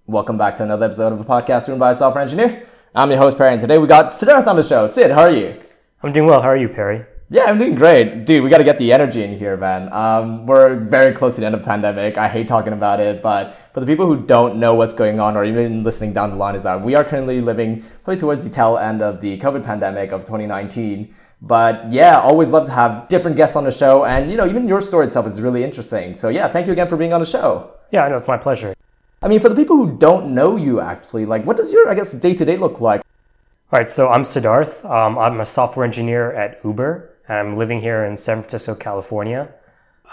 Welcome back to another episode of a podcast written by a software engineer. I'm your host, Perry, and today we got Sidharth on the show. Sid, how are you? I'm doing well. How are you, Perry? Yeah, I'm doing great. Dude, we got to get the energy in here, man. We're very close to the end of the pandemic. I hate talking about it, but for the people who don't know what's going on or even listening down the line is that we are currently living probably towards the tail end of the COVID pandemic of 2019. But yeah, always love to have different guests on the show. And, even your story itself is really interesting. So yeah, thank you again for being on the show. Yeah, I know. It's my pleasure. I mean, for the people who don't know you actually, what does your, day-to-day look like? All right, so I'm Sidharth. I'm a software engineer at Uber. I'm living here in San Francisco, California.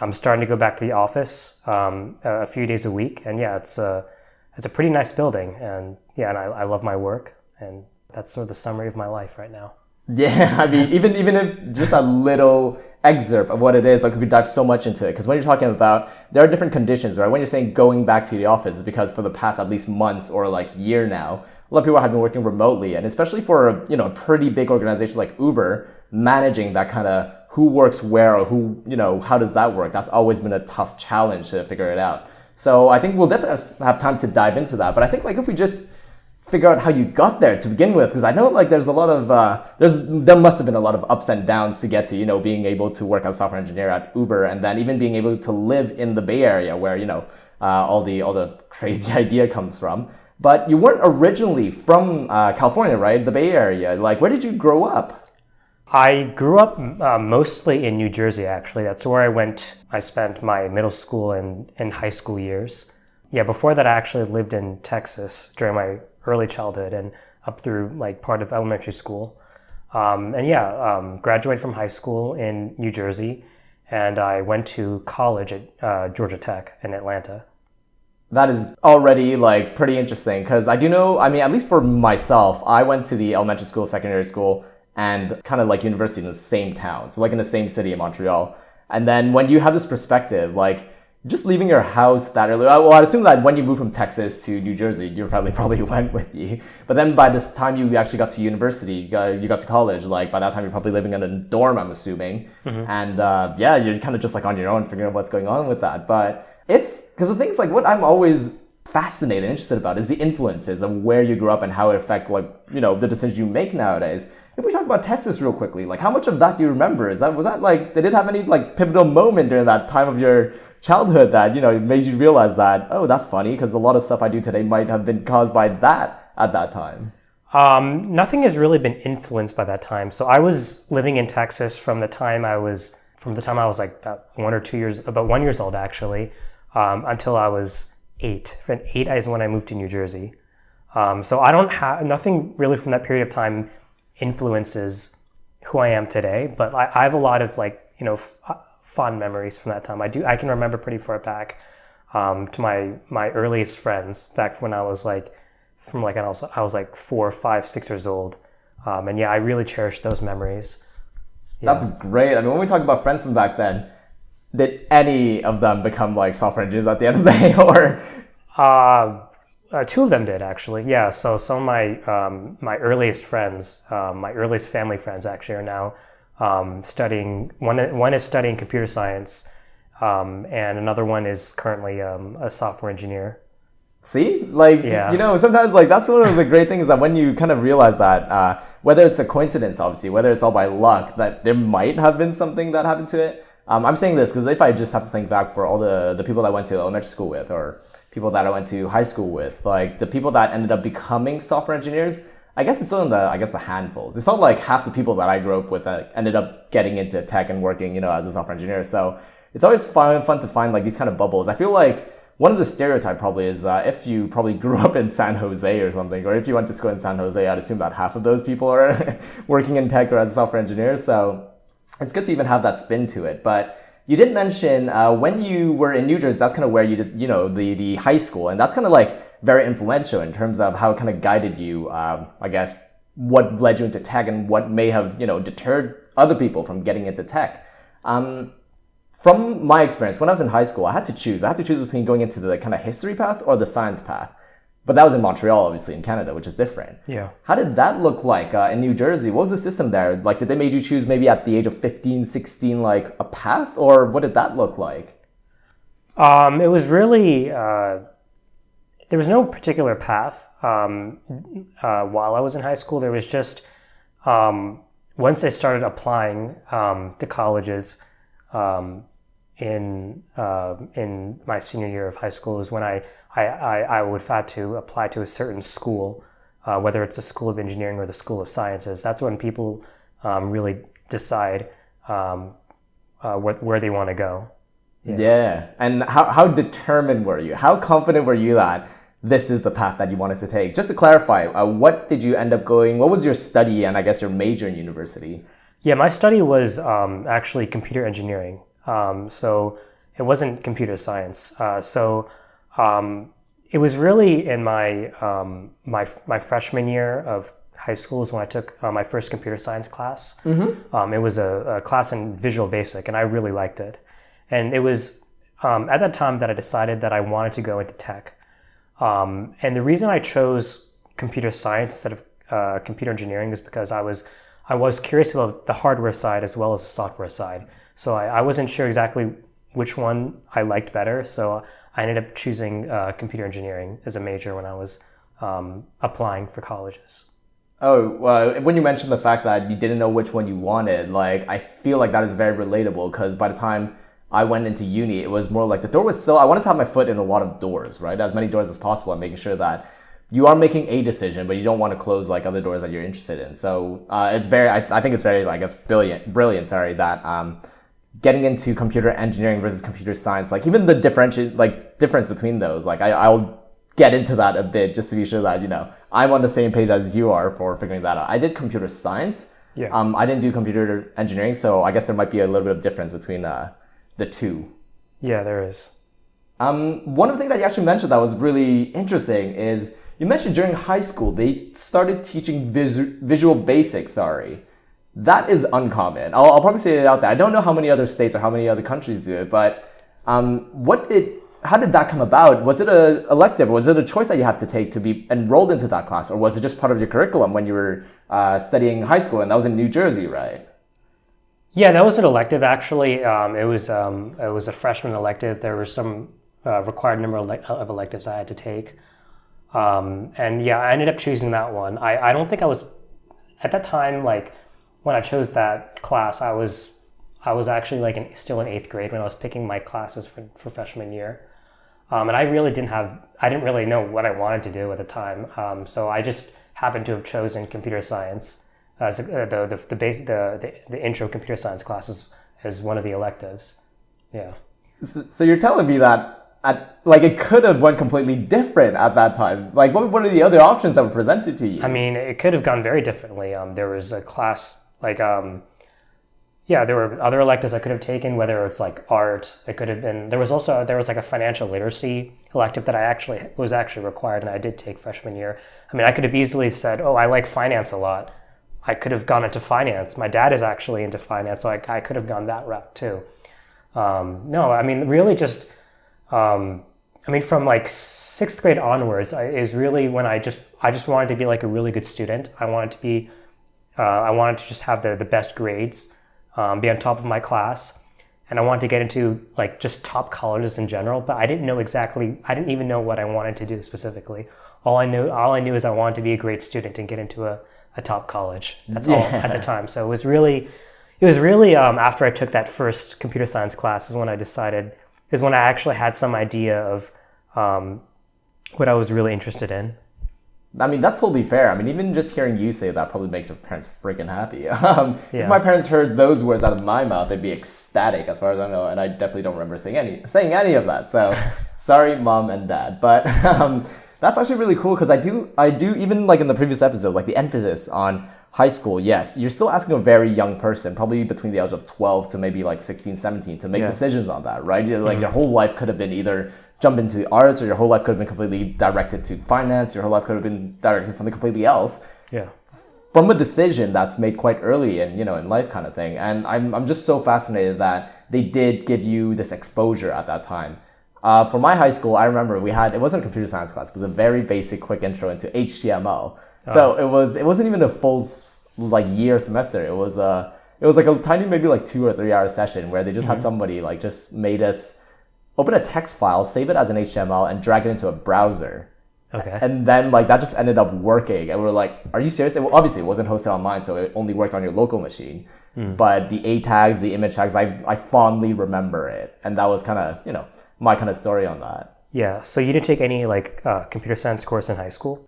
I'm starting to go back to the office a few days a week. And yeah, it's a pretty nice building. And yeah, and I love my work. And that's sort of the summary of my life right now. Yeah, I mean, even if just a little excerpt of what it is, we could dive so much into it. Because when you're talking about, there are different conditions, right? When you're saying going back to the office, it's because for the past at least months or year now, a lot of people have been working remotely. And especially for a pretty big organization like Uber, managing that kind of who works where or who, how does that work? That's always been a tough challenge to figure it out. So I think we'll definitely have time to dive into that. But I think if we just figure out how you got there to begin with, because I know there's a lot of there must have been a lot of ups and downs to get to being able to work as a software engineer at Uber, and then even being able to live in the Bay Area where all the crazy idea comes from. But you weren't originally from California, right? The Bay Area. Where did you grow up? I grew up mostly in New Jersey, actually. That's where I went. I spent my middle school and high school years. Yeah, before that I actually lived in Texas during my early childhood and up through part of elementary school. Graduated from high school in New Jersey, and I went to college at Georgia Tech in Atlanta. That is already pretty interesting, because I do know, at least for myself, I went to the elementary school, secondary school, and kind of university in the same town. So in the same city in Montreal. And then when you have this perspective, just leaving your house that early, well, I'd assume that when you moved from Texas to New Jersey, your family probably went with you. But then by this time you actually got to university, you got to college, by that time you're probably living in a dorm, I'm assuming. Mm-hmm. And you're kind of just on your own figuring out what's going on with that. But because the things what I'm always fascinated and interested about is the influences of where you grew up and how it affect the decisions you make nowadays. If we talk about Texas real quickly, how much of that do you remember? Was that did it have any pivotal moment during that time of your childhood that made you realize that, oh, that's funny because a lot of stuff I do today might have been caused by that at that time? Nothing has really been influenced by that time. So I was living in Texas from the time I was about 1 year old actually, until I was 8. From 8 is when I moved to New Jersey. So I don't have nothing really from that period of time influences who I am today, but I have a lot of fond memories from that time. I can remember pretty far back to my earliest friends back when I was I was 4, 5, 6 years old, and yeah, I really cherish those memories. Yeah. That's great. When we talk about friends from back then, did any of them become software engineers at the end of the day, or? 2 of them did, actually. Yeah, so some of my earliest friends, my earliest family friends actually are now studying. One is studying computer science, and another one is currently a software engineer. See? Sometimes that's one of the great things that when you kind of realize that, whether it's a coincidence, obviously, whether it's all by luck, that there might have been something that happened to it. I'm saying this because if I just have to think back for all the people that I went to elementary school with, or people that I went to high school with, the people that ended up becoming software engineers, I guess it's still in the handfuls. It's not half the people that I grew up with that ended up getting into tech and working, as a software engineer. So it's always fun to find these kind of bubbles. I feel one of the stereotype probably is if you probably grew up in San Jose or something, or if you went to school in San Jose, I'd assume that half of those people are working in tech or as a software engineer. So it's good to even have that spin to it. But you did mention when you were in New Jersey, that's kind of where you did, the high school. And that's kind of very influential in terms of how it kind of guided you, I guess, what led you into tech and what may have, deterred other people from getting into tech. From my experience, when I was in high school, I had to choose between going into the kind of history path or the science path. But that was in Montreal, obviously, in Canada, which is different. Yeah. How did that look like in New Jersey? What was the system there? Did they make you choose maybe at the age of 15, 16, a path? Or what did that look like? It was really... there was no particular path while I was in high school. There was just once I started applying to colleges in my senior year of high school is when I would have had to apply to a certain school, whether it's the School of Engineering or the School of Sciences. That's when people really decide where they want to go. Yeah. And how determined were you? How confident were you that this is the path that you wanted to take? Just to clarify, what did you end up going? What was your study and I guess your major in university? Yeah, my study was actually computer engineering. So it wasn't computer science. It was really in my my freshman year of high school is when I took my first computer science class. Mm-hmm. It was a class in Visual Basic, and I really liked it. And it was at that time that I decided that I wanted to go into tech. And the reason I chose computer science instead of computer engineering is because I was curious about the hardware side as well as the software side. So I wasn't sure exactly which one I liked better. So I ended up choosing computer engineering as a major when I was applying for colleges. Oh, well, when you mentioned the fact that you didn't know which one you wanted, like, I feel like that is very relatable because by the time I went into uni, it was more like the door was still, I wanted to have my foot in a lot of doors, right? As many doors as possible and making sure that you are making a decision, but you don't want to close like other doors that you're interested in. So it's very, I think it's very, I guess, brilliant, that getting into computer engineering versus computer science, like even the difference between those, like I'll get into that a bit just to be sure that, you know, I'm on the same page as you are for figuring that out. I did computer science. Yeah. I didn't do computer engineering, so I guess there might be a little bit of difference between the two. Yeah, there is. One of the things that you actually mentioned that was really interesting is you mentioned during high school, they started teaching Visual Basic, That is uncommon. I'll probably say it out there. I don't know how many other states or how many other countries do it, but how did that come about? Was it an elective? Was it a choice that you have to take to be enrolled into that class? Or was it just part of your curriculum when you were studying high school? And that was in New Jersey, right? Yeah, that was an elective, actually. It was a freshman elective. There were some required number of electives I had to take. And yeah, I ended up choosing that one. I don't think I was, at that time, like, when I chose that class, I was actually still in 8th grade when I was picking my classes for freshman year. And I didn't really know what I wanted to do at the time. So I just happened to have chosen computer science as the intro computer science classes as one of the electives. Yeah. So you're telling me that it could have went completely different at that time. Like, what are the other options that were presented to you? I mean, it could have gone very differently. There was a class there were other electives I could have taken, whether it's like art. It could have been, there was like a financial literacy elective that was actually required, and I did take freshman year. I mean, I could have easily said, oh, I like finance a lot. I could have gone into finance. My dad is actually into finance, so I could have gone that route too. No, I mean, really just, from like 6th grade onwards is really when I just wanted to be like a really good student. I wanted to just have the best grades, be on top of my class, and I wanted to get into like just top colleges in general, but I didn't even know what I wanted to do specifically. All I knew is I wanted to be a great student and get into a top college. That's all at the time. So it was really after I took that first computer science class is when I actually had some idea of what I was really interested in. I mean, that's totally fair. I mean, even just hearing you say that probably makes your parents freaking happy. If my parents heard those words out of my mouth, they'd be ecstatic as far as I know. And I definitely don't remember saying any of that. So sorry, mom and dad. But that's actually really cool because I do even like in the previous episode, like the emphasis on high school. Yes, you're still asking a very young person, probably between the age of 12 to maybe like 16, 17 to make decisions on that, right? Like your whole life could have been either jump into the arts, or your whole life could have been completely directed to finance. Your whole life could have been directed to something completely else. Yeah. From a decision that's made quite early in life kind of thing. And I'm just so fascinated that they did give you this exposure at that time. For my high school, I remember it wasn't a computer science class, it was a very basic quick intro into HTML. So it wasn't even a full like year semester. It was like a tiny, maybe like 2 or 3 hour session where they just had somebody just made us open a text file, save it as an HTML, and drag it into a browser. Okay. And then like that just ended up working, and we're like, "Are you serious?" Obviously, it wasn't hosted online, so it only worked on your local machine. But the A tags, the image tags, I fondly remember it, and that was kind of my kind of story on that. Yeah. So you didn't take any like computer science course in high school?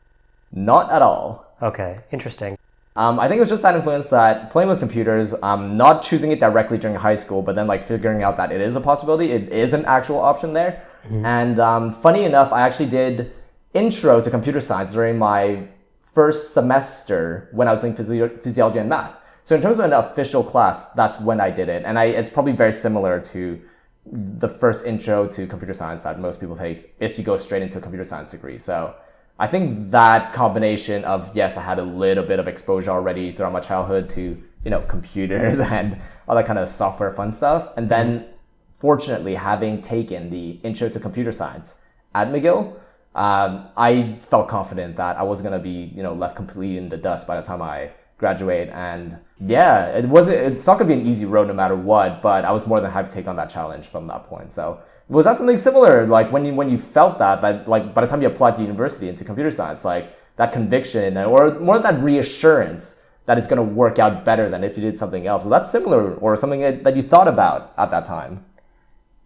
Not at all. Okay. Interesting. I think it was just that influence that playing with computers, not choosing it directly during high school, but then like figuring out that it is a possibility, it is an actual option there. And funny enough, I actually did intro to computer science during my first semester when I was doing physiology and math. So in terms of an official class, that's when I did it. And it's probably very similar to the first intro to computer science that most people take if you go straight into a computer science degree. So I think that combination of, yes, I had a little bit of exposure already throughout my childhood to, computers and all that kind of software fun stuff. And then fortunately having taken the intro to computer science at McGill, I felt confident that I wasn't going to be, left completely in the dust by the time I graduate. And yeah, it's not going to be an easy road no matter what, but I was more than happy to take on that challenge from that point. So was that something similar, like when you felt that like by the time you applied to university into computer science, like that conviction or more that reassurance that it's going to work out better than if you did something else? Was that similar or something that you thought about at that time?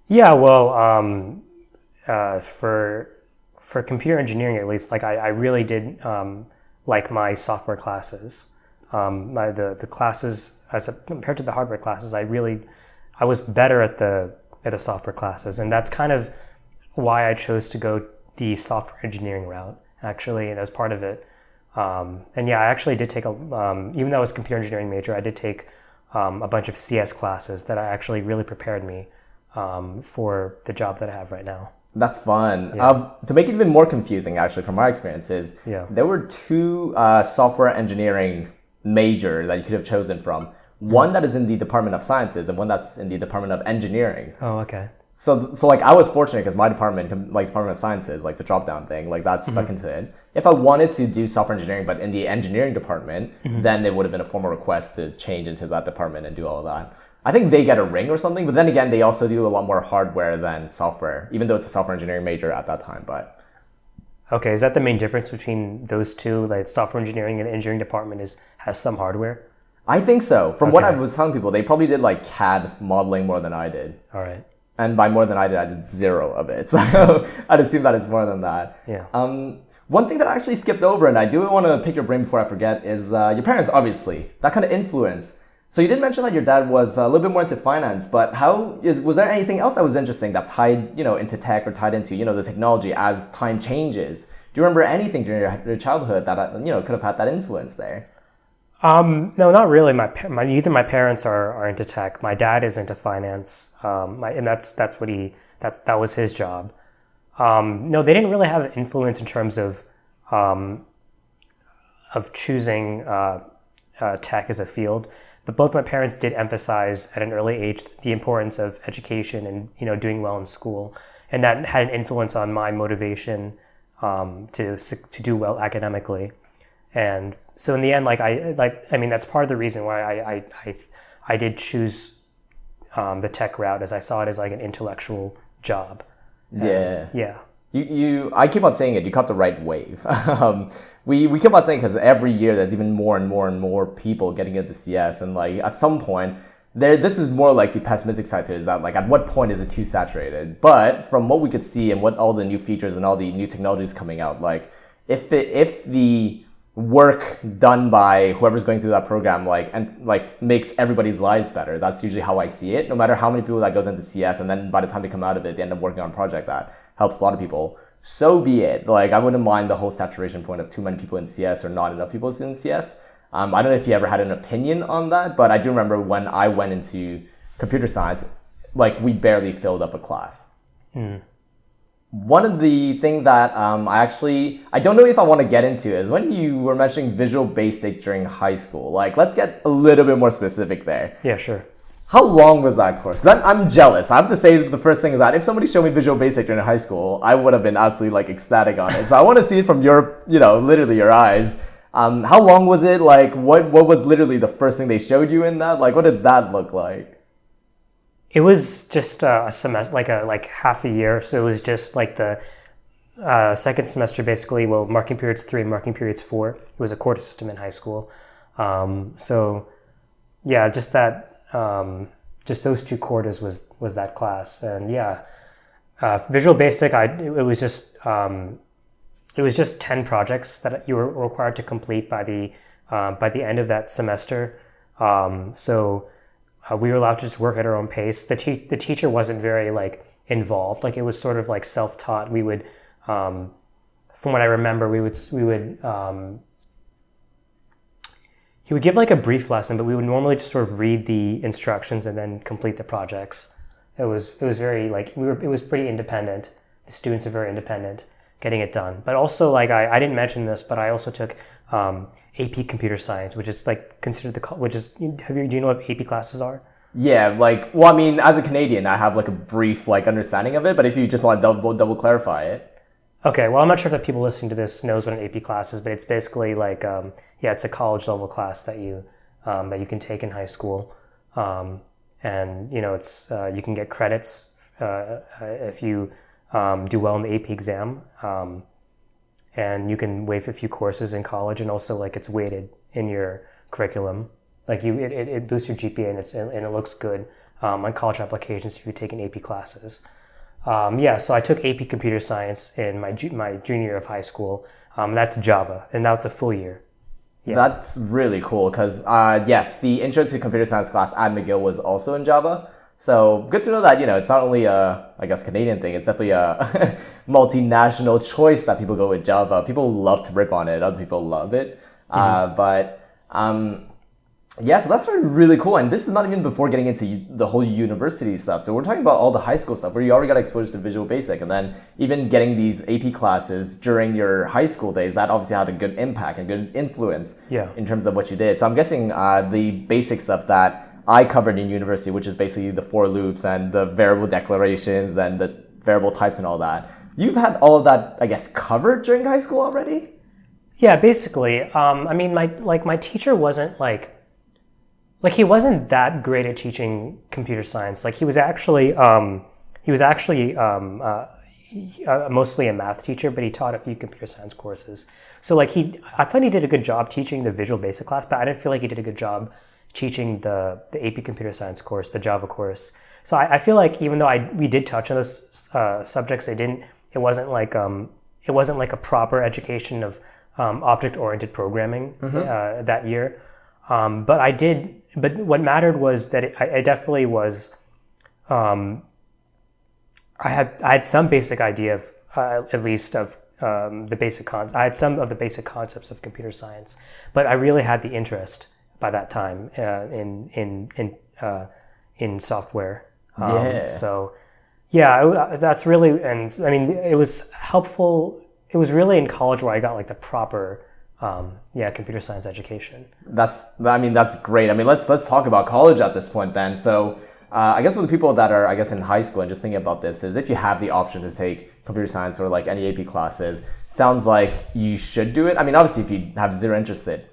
Yeah, well, for computer engineering at least, like I really did like my software classes. The classes compared to the hardware classes, I was better at the software classes, and that's kind of why I chose to go the software engineering route, actually, and as part of it. And yeah, I actually did take even though I was a computer engineering major, I did take a bunch of CS classes that actually really prepared me for the job that I have right now. That's fun. Yeah. To make it even more confusing, actually, from my experiences, there were two software engineering majors that you could have chosen from. One that is in the Department of Sciences and one that's in the Department of Engineering. Oh, okay. So like I was fortunate because my department, like Department of Sciences, like the drop down thing, like that stuck into it. If I wanted to do software engineering, but in the engineering department, then it would have been a formal request to change into that department and do all of that. I think they get a ring or something, but then again, they also do a lot more hardware than software, even though it's a software engineering major at that time. But okay, is that the main difference between those two? Like software engineering and engineering department has some hardware? I think so. From what I was telling people, they probably did like CAD modeling more than I did. All right. And by more than I did zero of it. So I'd assume that it's more than that. Yeah. One thing that I actually skipped over, and I do want to pick your brain before I forget, is your parents, obviously. That kind of influence. So you did mention that your dad was a little bit more into finance, but was there anything else that was interesting that tied, into tech or tied into, the technology as time changes? Do you remember anything during your childhood that, could have had that influence there? No, not really. Neither my parents are into tech. My dad is into finance, and that was his job. No, they didn't really have an influence in terms of choosing tech as a field. But both my parents did emphasize at an early age the importance of education and doing well in school, and that had an influence on my motivation to do well academically. And so in the end, that's part of the reason why I did choose the tech route, as I saw it as like an intellectual job. Yeah. I keep on saying it. You caught the right wave. We keep on saying because every year there's even more and more and more people getting into CS, and like at some point this is more like the pessimistic side to it, is that like at what point is it too saturated? But from what we could see and what all the new features and all the new technologies coming out, like if the work done by whoever's going through that program makes everybody's lives better, that's usually how I see it. No matter how many people that goes into CS, and then by the time they come out of it, they end up working on a project that helps a lot of people, so be it. Like I wouldn't mind the whole saturation point of too many people in CS or not enough people in CS. I don't know if you ever had an opinion on that, but I do remember when I went into computer science, like we barely filled up a class. One of the things that I don't know if I want to get into is when you were mentioning Visual Basic during high school. Like, let's get a little bit more specific there. Yeah, sure. How long was that course? Because I'm jealous. I have to say the first thing is that if somebody showed me Visual Basic during high school, I would have been absolutely like ecstatic on it. So I want to see it from your, literally your eyes. How long was it? Like, what was literally the first thing they showed you in that? Like, what did that look like? It was just a semester, like half a year. So it was just like second semester, basically, well, marking periods 3, marking periods 4. It was a quarter system in high school. So, yeah, just that, just those 2 quarters was that class. And yeah, Visual Basic, it was just 10 projects that you were required to complete by the end of that semester. So we were allowed to just work at our own pace. The teacher wasn't very like involved. Like it was sort of like self-taught. We would, from what I remember, he would give like a brief lesson, but we would normally just sort of read the instructions and then complete the projects. It was very like it was pretty independent. The students are very independent getting it done. But also like I didn't mention this, but I also took AP Computer Science, which is like considered do you know what AP classes are? Yeah, like, well, I mean, as a Canadian, I have like a brief like understanding of it, but if you just want to double clarify it. Okay, well, I'm not sure if the people listening to this knows what an AP class is, but it's basically like, it's a college level class that you can take in high school. And, you know, it's, you can get credits if you do well in the AP exam. And you can waive a few courses in college, and also like it's weighted in your curriculum. Like it boosts your GPA and it looks good on college applications if you've taken AP classes. So I took AP Computer Science in my junior year of high school. That's Java, and now it's a full year. Yeah. That's really cool because, yes, the Intro to Computer Science class at McGill was also in Java. So good to know that, you know, it's not only a, I guess, Canadian thing, it's definitely a multinational choice that people go with Java. People love to rip on it. Other people love it. Yeah, so that's really cool. And this is not even before getting into the whole university stuff. So we're talking about all the high school stuff where you already got exposed to Visual Basic. And then even getting these AP classes during your high school days, that obviously had a good impact and good influence in terms of what you did. So I'm guessing the basic stuff that I covered in university, which is basically the for loops and the variable declarations and the variable types and all that. You've had all of that, I guess, covered during high school already? Yeah, basically. I mean, my teacher wasn't he wasn't that great at teaching computer science. Like he was actually mostly a math teacher, but he taught a few computer science courses. So like I thought he did a good job teaching the Visual Basic class, but I didn't feel like he did a good job teaching the AP Computer Science course, the Java course. So I feel like even though we did touch on those subjects, it wasn't like a proper education of object-oriented programming that year. But what mattered was that I definitely was, I had some basic idea of, at least of the basic I had some of the basic concepts of computer science, but I really had the interest by that time in software. So yeah, that's really, and I mean, it was helpful. It was really in college where I got like the proper computer science education. That's great. I mean, let's talk about college at this point then. So I guess for the people that are, I guess, in high school and just thinking about this is if you have the option to take computer science or like any AP classes, sounds like you should do it. I mean, obviously if you have zero interest in it,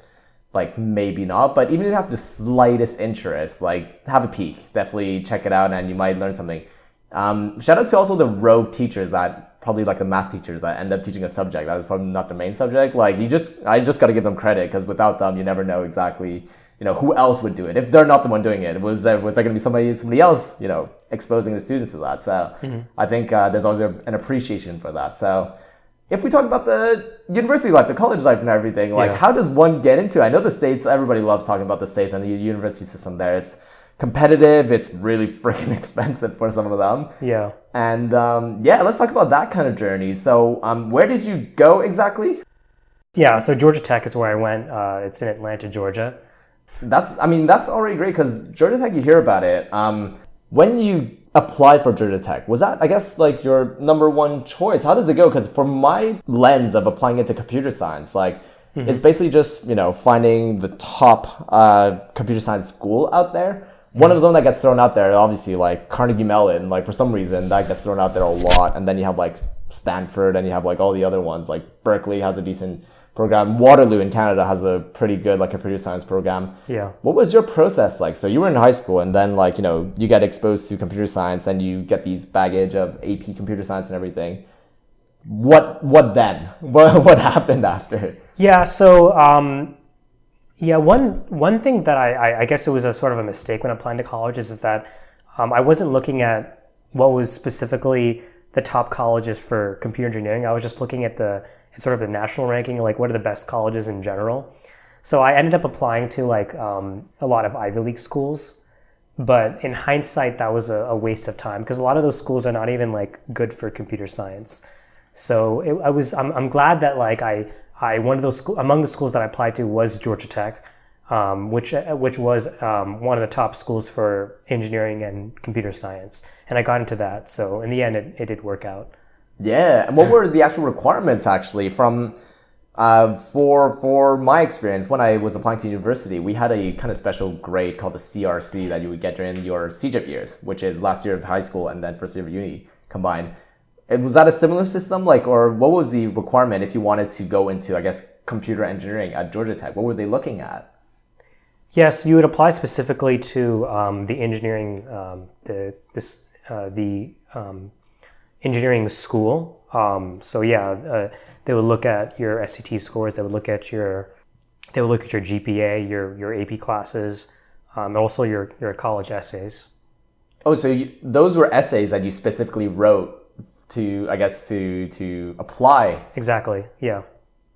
like maybe not, but even if you have the slightest interest, like have a peek, definitely check it out and you might learn something. Shout out to also the rogue teachers that probably like the math teachers that end up teaching a subject that was probably not the main subject. Like I just got to give them credit because without them, you never know exactly, you know, who else would do it. If they're not the one doing it, was there going to be somebody else, you know, exposing the students to that? So I think there's always an appreciation for that. So if we talk about the university life, the college life and everything, like how does one get into it? I know the States, everybody loves talking about the States and the university system there. It's competitive. It's really freaking expensive for some of them. Yeah. And let's talk about that kind of journey. So where did you go exactly? Yeah, so Georgia Tech is where I went. It's in Atlanta, Georgia. That's already great because Georgia Tech, you hear about it. When you applied for Georgia Tech, was that, I guess, like your number one choice? How does it go? Because from my lens of applying into computer science, like it's basically just, you know, finding the top computer science school out there. One of them that gets thrown out there, obviously, like Carnegie Mellon, like for some reason that gets thrown out there a lot. And then you have like Stanford and you have like all the other ones. Like Berkeley has a decent program. Waterloo in Canada has a pretty good like computer science program. Yeah. What was your process like? So you were in high school and then like, you know, you get exposed to computer science and you get these baggage of AP computer science and everything. what then? What happened after? Yeah. So one thing that I guess it was a sort of a mistake when applying to colleges is that I wasn't looking at what was specifically the top colleges for computer engineering. I was just looking at the sort of the national ranking, like what are the best colleges in general. So I ended up applying to like a lot of Ivy League schools, but in hindsight, that was a waste of time because a lot of those schools are not even like good for computer science. So I'm glad that like I one of those among the schools that I applied to was Georgia Tech, which was one of the top schools for engineering and computer science, and I got into that. So in the end, it did work out. Yeah, and what were the actual requirements actually from for my experience when I was applying to university? We had a kind of special grade called the CRC that you would get during your CGIP years, which is last year of high school and then first year of uni combined. Was that a similar system, like, or what was the requirement if you wanted to go into, I guess, computer engineering at Georgia Tech? What were they looking at? Yes, you would apply specifically to the engineering, engineering school. They would look at your SAT scores. They would look at your GPA, your AP classes, and also your college essays. Oh, so those were essays that you specifically wrote to, I guess, to apply. Exactly. Yeah.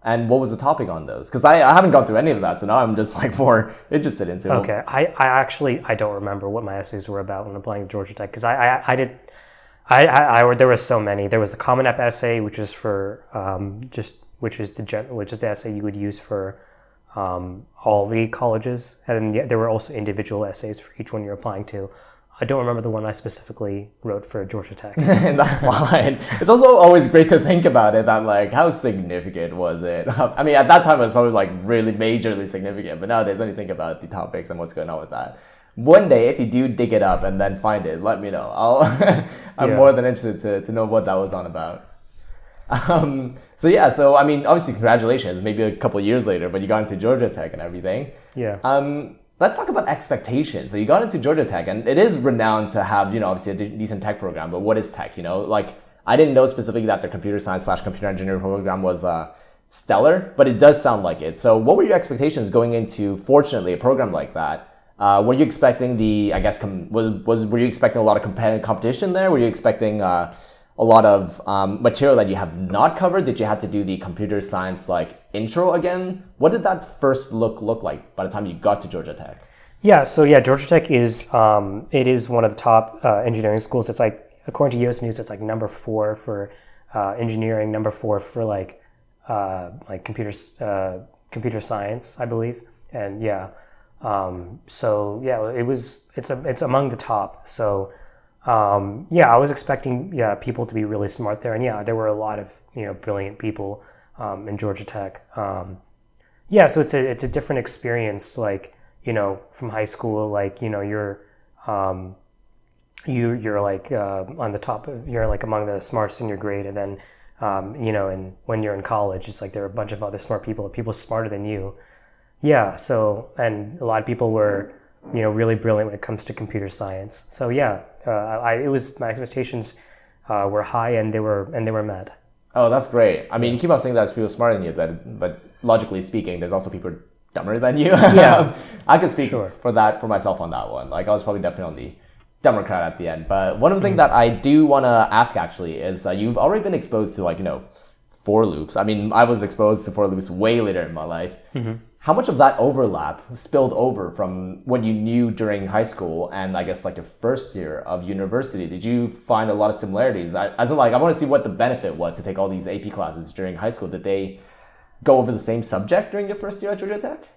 And what was the topic on those? Because I haven't gone through any of that, so now I'm just like more interested into it. Okay. I don't remember what my essays were about when applying to Georgia Tech because there were so many. There was the Common App essay, which is for which is the essay you would use for all the colleges, and then there were also individual essays for each one you're applying to. I don't remember the one I specifically wrote for Georgia Tech. That's fine. It's also always great to think about it, that like, how significant was it? I mean, at that time it was probably like really majorly significant, but nowadays when you think about the topics and what's going on with that. One day, if you do dig it up and then find it, let me know. I'm more than interested to know what that was on about. So I mean, obviously congratulations, maybe a couple of years later, but you got into Georgia Tech and everything. Yeah. Let's talk about expectations. So you got into Georgia Tech, and it is renowned to have, obviously a decent tech program, but what is tech, Like, I didn't know specifically that their computer science / computer engineering program was stellar, but it does sound like it. So what were your expectations going into, fortunately, a program like that? Were you expecting were you expecting a lot of competition there? Were you expecting a lot of material that you have not covered? Did you have to do the computer science like intro again? What did that first look like by the time you got to Georgia Tech? Yeah, so Georgia Tech is it is one of the top engineering schools. It's like, according to US News, it's like number 4 for engineering, number 4 for like computer science, I believe. And it's among the top. So I was expecting people to be really smart there, and there were a lot of brilliant people in Georgia Tech. So it's a different experience, like from high school, like you're like on the top of, you're like among the smartest in your grade, and then and when you're in college, it's like there are a bunch of other smart people smarter than you. And a lot of people were really brilliant when it comes to computer science. So my expectations were high, and they were met. Oh, that's great. I mean, you keep on saying that there's people smarter than you, but logically speaking, there's also people dumber than you. Yeah, I could speak for myself on that one. Like, I was probably definitely on the dumber crowd at the end. But one of the things that I do want to ask actually is you've already been exposed to for loops. I mean, I was exposed to for loops way later in my life. Mm-hmm. How much of that overlap spilled over from what you knew during high school and I guess like your first year of university? Did you find a lot of similarities? I want to see what the benefit was to take all these AP classes during high school. Did they go over the same subject during your first year at Georgia Tech?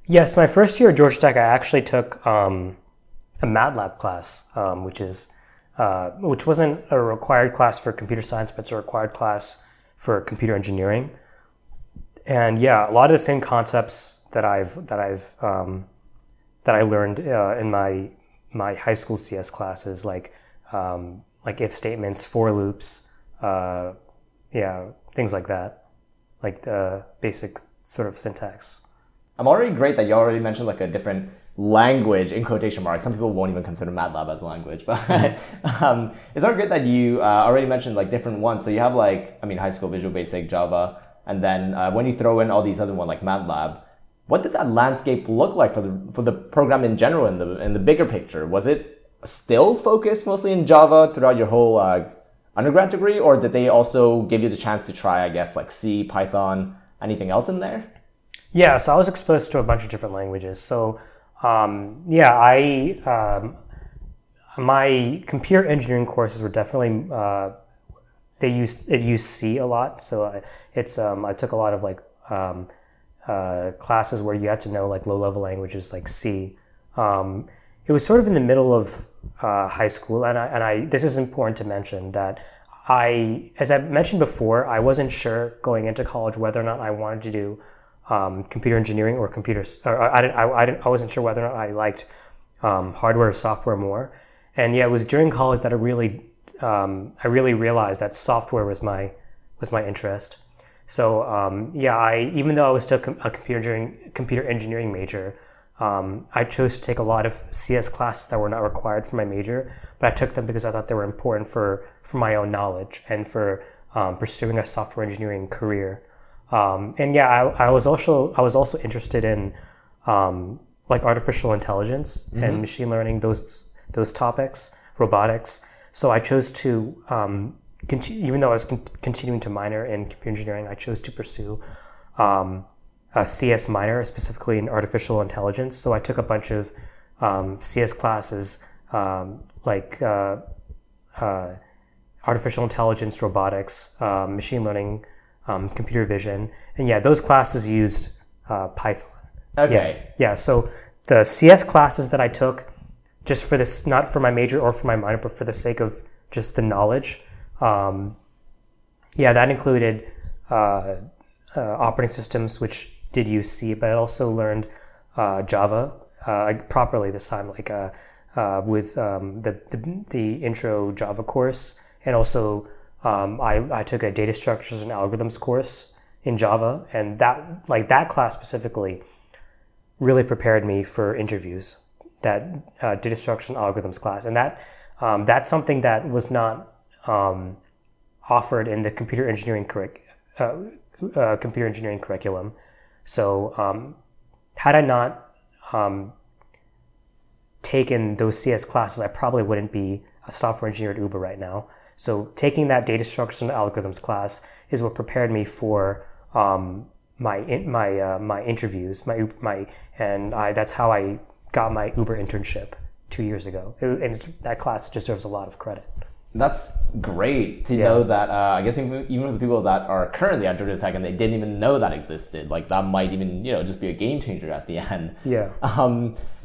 Yes, my first year at Georgia Tech, I actually took a MATLAB class, which wasn't a required class for computer science, but it's a required class for computer engineering. And a lot of the same concepts that I learned in my high school CS classes, like if statements, for loops, things like that, like the basic sort of syntax. I'm already great that you already mentioned like a different language in quotation marks. Some people won't even consider MATLAB as a language, but it's not great that you already mentioned like different ones. So you have like, I mean, high school Visual Basic, Java, and then when you throw in all these other ones like MATLAB, what did that landscape look like for the program in general in the bigger picture? Was it still focused mostly in Java throughout your whole undergrad degree, or did they also give you the chance to try, I guess, like C, Python, anything else in there? Yeah, so I was exposed to a bunch of different languages. So my computer engineering courses were definitely it used C a lot. So I took a lot of like classes where you had to know like low level languages like C. It was sort of in the middle of high school, and I this is important to mention that as I mentioned before, I wasn't sure going into college whether or not I wanted to do computer engineering or computers. Or I wasn't sure whether or not I liked hardware or software more. And yeah, it was during college that I really realized that software was my interest. So even though I was still a computer engineering major, I chose to take a lot of CS classes that were not required for my major, but I took them because I thought they were important for my own knowledge and for pursuing a software engineering career. I was also interested in like artificial intelligence and machine learning, those topics, robotics. So I chose to even though I was continuing to minor in computer engineering, I chose to pursue a CS minor, specifically in artificial intelligence. So I took a bunch of CS classes like artificial intelligence, robotics, machine learning, computer vision. And yeah, those classes used Python. Okay. Yeah, so the CS classes that I took, just for this, not for my major or for my minor, but for the sake of just the knowledge, that included operating systems, which did use C, but I also learned Java properly this time, like with the intro Java course, and also I took a data structures and algorithms course in Java, and that class specifically really prepared me for interviews. That data structures and algorithms class, and that's something that was not offered in the computer engineering curriculum. So had I not taken those CS classes, I probably wouldn't be a software engineer at Uber right now. So taking that data structures and algorithms class is what prepared me for my interviews, that's how I got my Uber internship 2 years ago. And that class deserves a lot of credit. That's great to know that. I guess even for the people that are currently at Georgia Tech and they didn't even know that existed, like that might even just be a game changer at the end. Yeah.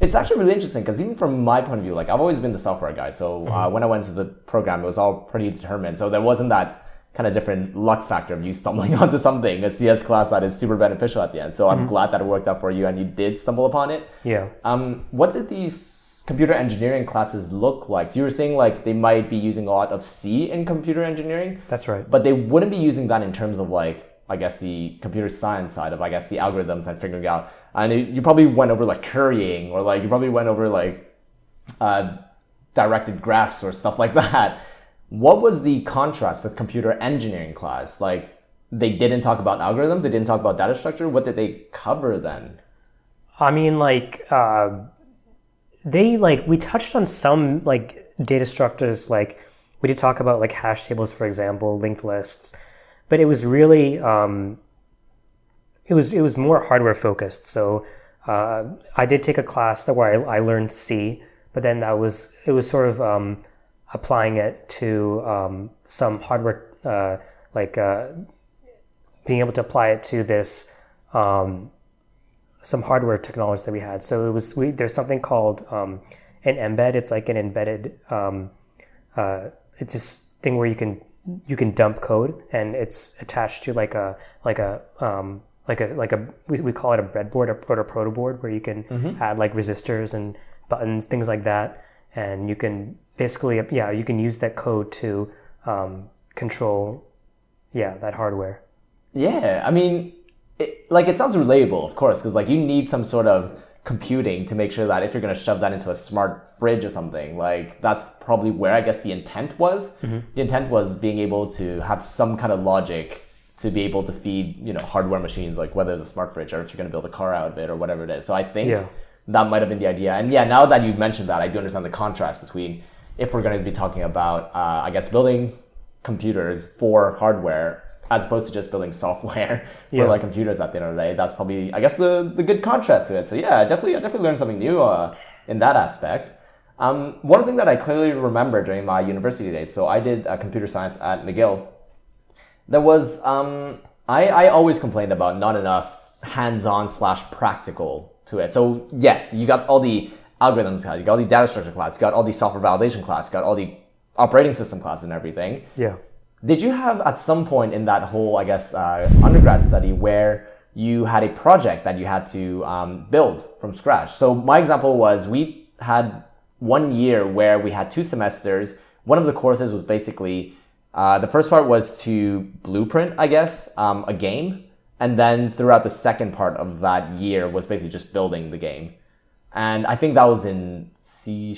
It's actually really interesting because even from my point of view, like I've always been the software guy. So when I went into the program, it was all pretty determined. So there wasn't that kind of different luck factor of you stumbling onto something, a CS class that is super beneficial at the end. So I'm glad that it worked out for you and you did stumble upon it. Yeah. What did these computer engineering classes look like? So you were saying like they might be using a lot of C in computer engineering. That's right. But they wouldn't be using that in terms of like, I guess the computer science side of, I guess, the algorithms and figuring out. And you probably went over like currying, or like you probably went over like directed graphs or stuff like that. What was the contrast with computer engineering class? Like they didn't talk about algorithms, they didn't talk about data structure. What did they cover then? I mean, we touched on some like data structures, like we did talk about like hash tables, for example, linked lists, but it was really it was more hardware focused. So I did take a class where I learned C, but then it was sort of applying it to some hardware, being able to apply it to this some hardware technology that we had. So there's something called an embed. It's like an embedded. It's this thing where you can dump code, and it's attached to we call it a breadboard or a proto board, where you can add like resistors and buttons, things like that, and you can basically you can use that code to control that hardware. Yeah, I mean. It sounds relatable, of course, because like you need some sort of computing to make sure that if you're going to shove that into a smart fridge or something, like that's probably where I guess the intent was. The intent was being able to have some kind of logic to be able to feed, hardware machines, like whether it's a smart fridge or if you're going to build a car out of it or whatever it is. So I think that might have been the idea. And yeah, now that you mentioned that, I do understand the contrast between if we're going to be talking about, I guess, building computers for hardware as opposed to just building software for like computers at the end of the day. That's probably, I guess, the good contrast to it. So yeah, I definitely learned something new in that aspect. One thing that I clearly remember during my university days, so I did computer science at McGill. There was, I always complained about not enough hands-on / practical to it. So yes, you got all the algorithms class, you got all the data structure class, you got all the software validation class, you got all the operating system class and everything. Yeah. Did you have at some point in that whole, I guess, undergrad study where you had a project that you had to build from scratch? So my example was we had 1 year where we had 2 semesters. One of the courses was basically, the first part was to blueprint, I guess, a game. And then throughout the second part of that year was basically just building the game. And I think that was in C#,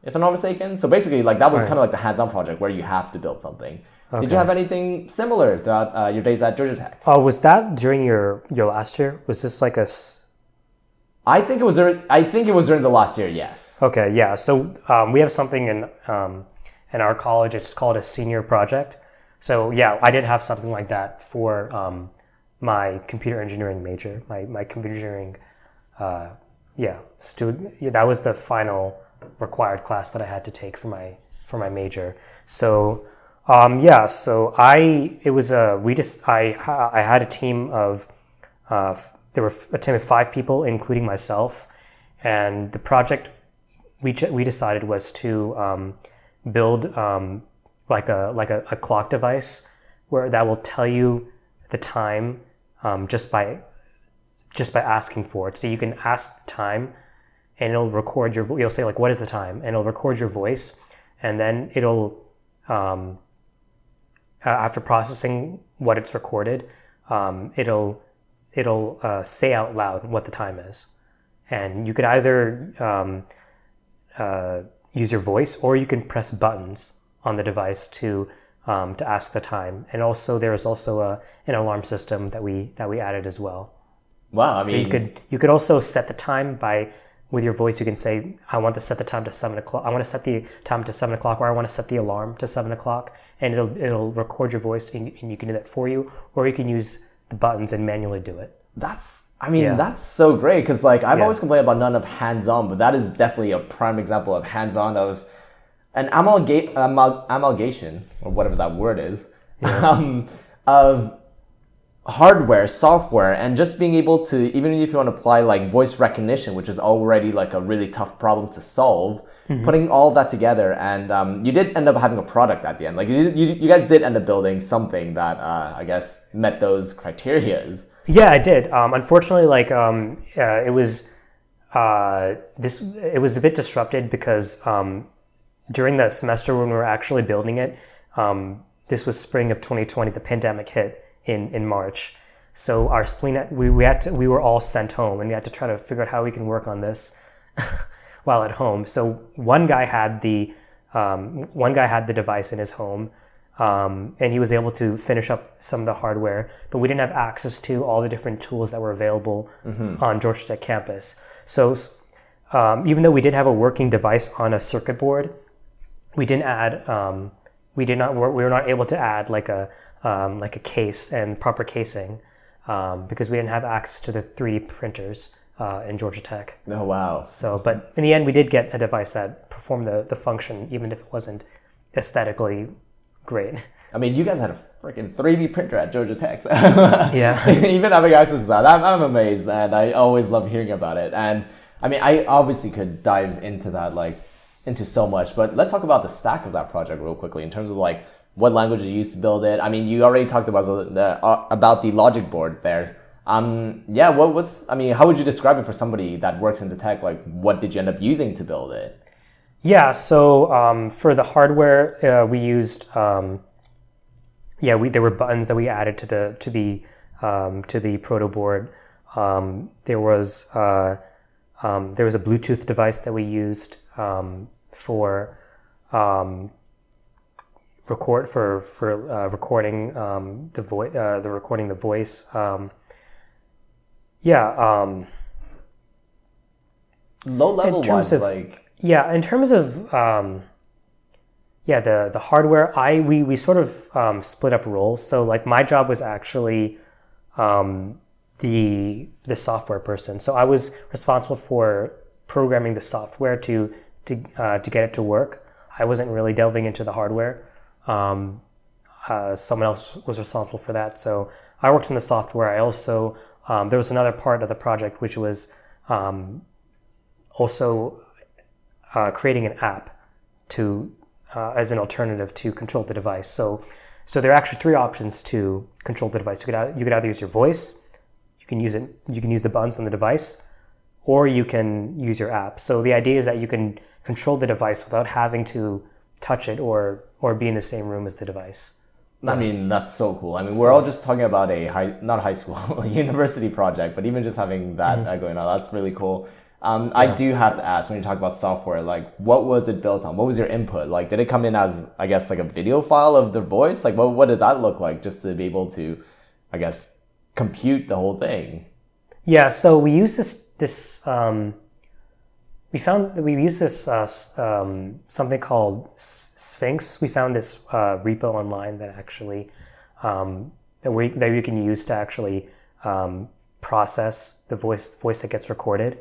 if I'm not mistaken. So basically, like that was kind of like the hands-on project where you have to build something. Okay. Did you have anything similar throughout your days at Georgia Tech? Oh, was that during your last year? Was this like I think it was during the last year. Yes. Okay. Yeah. So we have something in our college. It's called a senior project. So yeah, I did have something like that for my computer engineering major. My computer engineering, student. Yeah, that was the final required class that I had to take for my major. So so I had a team of there were a team of 5 people, including myself, and the project we decided was to build like a clock device where that will tell you the time just by asking for it. So you can ask the time, and it'll record you'll say like, what is the time? And it'll record your voice, and then it'll after processing what it's recorded, it'll say out loud what the time is. And you could either use your voice, or you can press buttons on the device to ask the time. And also there's also an alarm system that we added as well. Wow, I mean, so you could also set the time with your voice. You can say, I want to set the time to 7 o'clock. I want to set the time to 7 o'clock, or I want to set the alarm to 7 o'clock, and it'll record your voice, and you can do that for you, or you can use the buttons and manually do it. That's so great, because like I've always complained about none of hands-on, but that is definitely a prime example of hands-on, of an amalgamation, or whatever that word is, of hardware, software, and just being able to, even if you want to apply like voice recognition, which is already like a really tough problem to solve, putting all of that together, and you did end up having a product at the end. Like you guys did end up building something that I guess met those criteria. Yeah, I did. Unfortunately, like it was a bit disrupted because during the semester when we were actually building it, this was spring of 2020. The pandemic hit in March, so our we were all sent home, and we had to try to figure out how we can work on this while at home. So one guy had the device in his home. And he was able to finish up some of the hardware, but we didn't have access to all the different tools that were available on Georgia Tech campus. So even though we did have a working device on a circuit board, we were not able to add like a case and proper casing because we didn't have access to the 3D printers in Georgia Tech. Oh wow! So, but in the end, we did get a device that performed the function, even if it wasn't aesthetically great. I mean, you guys had a freaking 3D printer at Georgia Tech. So yeah. Even having access to that, I'm amazed, and I always love hearing about it. And I mean, I obviously could dive into that, like, into so much, but let's talk about the stack of that project real quickly in terms of like what languages you used to build it. I mean, you already talked about the logic board there. How would you describe it for somebody that works in the tech? Like, what did you end up using to build it? Yeah, so for the hardware, we used there were buttons that we added to the proto board. There was There was a Bluetooth device that we used for recording the voice. Low level wise, in terms of the hardware, we sort of split up roles. So like my job was actually the software person. So I was responsible for programming the software to get it to work. I wasn't really delving into the hardware. Someone else was responsible for that. So I worked on the software. I also there was another part of the project which was also creating an app to as an alternative to control the device. So there are actually three options to control the device. You could either use your voice, you can use the buttons on the device, or you can use your app. So the idea is that you can control the device without having to touch it or be in the same room as the device. I mean, that's so cool. I mean, we're all just talking about not high school, a university project, but even just having that going on, that's really cool. I do have to ask, when you talk about software, like, what was it built on? What was your input? Like, did it come in as, I guess, like a video file of the voice? Like, what did that look like just to be able to, I guess, compute the whole thing? Yeah, so we use something called Sphinx. We found this repo online that actually that we can use to actually process the voice that gets recorded.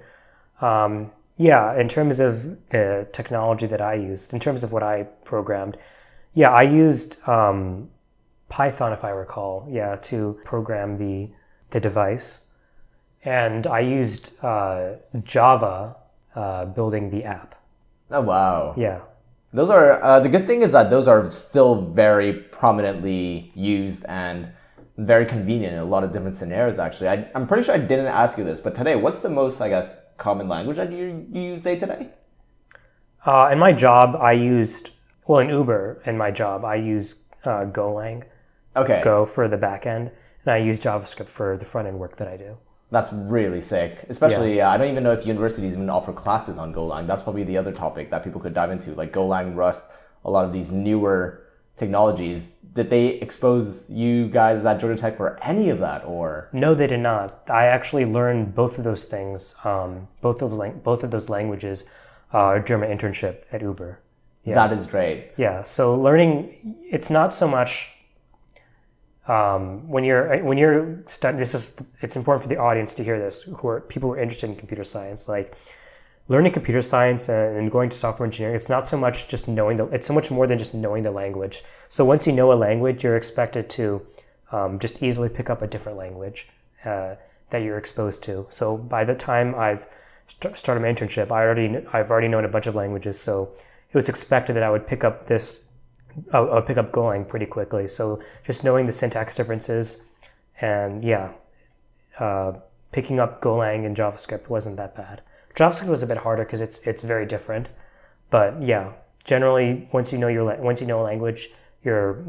In terms of the technology that I used, in terms of what I programmed, I used Python, if I recall, to program the device, and I used Java building the app. Oh wow! Yeah, those are the good thing is that those are still very prominently used and very convenient in a lot of different scenarios. Actually, I'm pretty sure I didn't ask you this, but today, what's the most, I guess, common language that you use day to day? In my job, in Uber, in my job, I use Golang. Okay. Go for the back end, and I use JavaScript for the front end work that I do. That's really sick. Especially, I don't even know if universities even offer classes on Golang. That's probably the other topic that people could dive into, like Golang, Rust, a lot of these newer technologies. Did they expose you guys at Georgia Tech for any of that, or? No, they did not. I actually learned both of those things, both of those languages, during my internship at Uber. Yeah. That is great. Yeah. So learning, it's not so much when you're studying. It's important for the audience to hear this. People who are interested in computer science, like learning computer science and going to software engineering. It's not so much just it's so much more than just knowing the language. So once you know a language, you're expected to just easily pick up a different language that you're exposed to. So by the time I've started my internship, I've already known a bunch of languages. So it was expected that I would pick up Golang pretty quickly. So just knowing the syntax differences and picking up Golang and JavaScript wasn't that bad. JavaScript was a bit harder because it's very different, but generally once you know a language, you're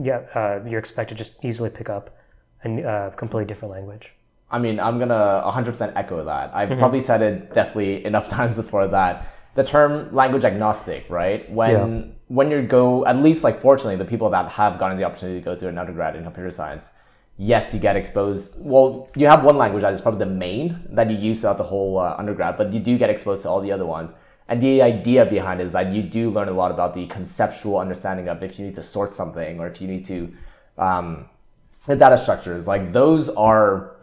expected to just easily pick up a completely different language. I mean, I'm gonna 100% echo that. I've probably said it definitely enough times before that. The term language agnostic, right? When you go, at least like fortunately, the people that have gotten the opportunity to go through an undergrad in computer science, yes, you get exposed. Well, you have one language that is probably the main that you use throughout the whole undergrad, but you do get exposed to all the other ones. And the idea behind it is that you do learn a lot about the conceptual understanding of if you need to sort something or if you need to, the data structures. Like those are,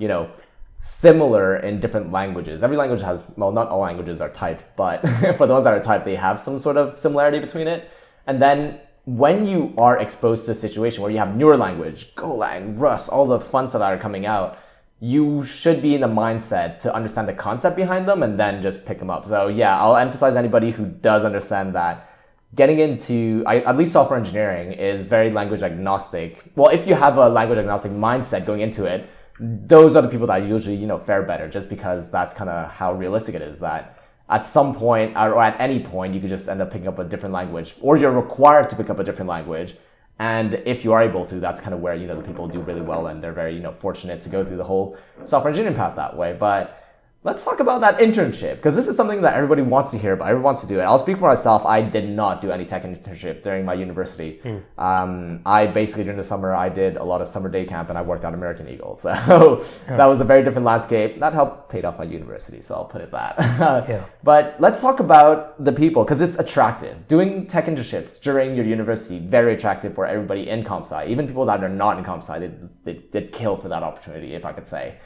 similar in different languages. Every language has, well, not all languages are typed, but for the ones that are typed, they have some sort of similarity between it. And then when you are exposed to a situation where you have newer language, Golang, Rust, all the fun stuff that are coming out, you should be in the mindset to understand the concept behind them and then just pick them up. So I'll emphasize anybody who does understand that getting into, at least software engineering, is very language agnostic. Well, if you have a language agnostic mindset going into it, those are the people that usually, fare better, just because that's kind of how realistic it is, that at some point or at any point, you could just end up picking up a different language, or you're required to pick up a different language. And if you are able to, that's kind of where, the people do really well, and they're very, fortunate to go through the whole software engineering path that way. But let's talk about that internship, because this is something that everybody wants to hear about. Everyone wants to do it. I'll speak for myself. I did not do any tech internship during my university. I basically, during the summer, I did a lot of summer day camp and I worked on American Eagle. So that was a very different landscape. That helped paid off my university, so I'll put it that. But let's talk about the people, because it's attractive. Doing tech internships during your university, very attractive for everybody in comp sci. Even people that are not in comp sci, they'd kill for that opportunity, if I could say.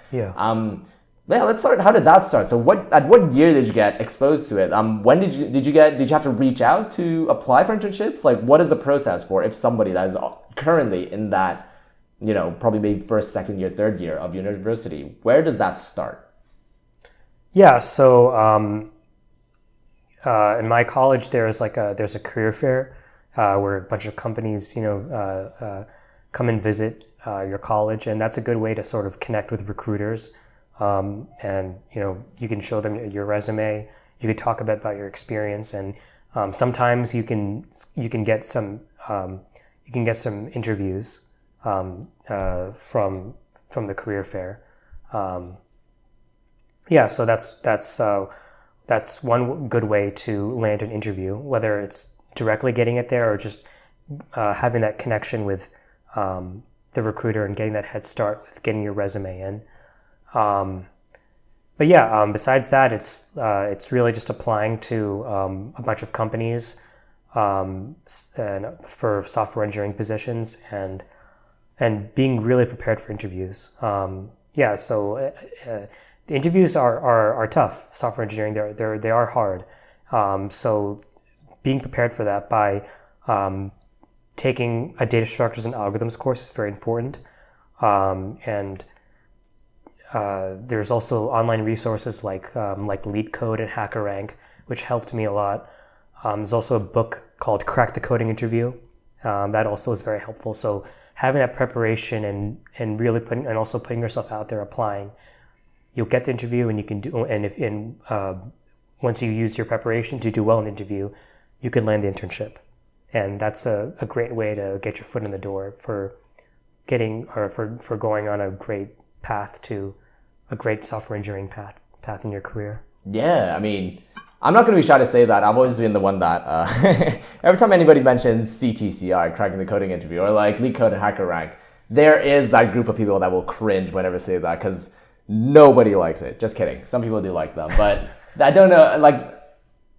Yeah, let's start. How did that start? So at what year did you get exposed to it? When did you have to reach out to apply for internships? Like, what is the process for if somebody that is currently in that, probably maybe first, second year, third year of university, where does that start? Yeah, so in my college, there's a career fair where a bunch of companies, come and visit your college, and that's a good way to sort of connect with recruiters. And you can show them your resume. You could talk about your experience, and sometimes you can get some interviews from the career fair. So that's one good way to land an interview, whether it's directly getting it there or just having that connection with the recruiter and getting that head start with getting your resume in. Besides that, it's really just applying to a bunch of companies and for software engineering positions and being really prepared for interviews. The interviews are tough. Software engineering, they are hard. So being prepared for that by taking a data structures and algorithms course is very important. There's also online resources like LeetCode and HackerRank, which helped me a lot. There's also a book called Crack the Coding Interview. That also is very helpful. So having that preparation and really putting yourself out there, applying, you'll get the interview, and you can do. And once you use your preparation to do well in the interview, you can land the internship, and that's a great way to get your foot in the door for going on a great path to a great software engineering path in your career. Yeah, I mean, I'm not going to be shy to say that I've always been the one that every time anybody mentions CTCI, cracking the coding interview, or like LeetCode and HackerRank, there is that group of people that will cringe whenever say that, because nobody likes it. Just kidding. Some people do like them, but I don't know. Like,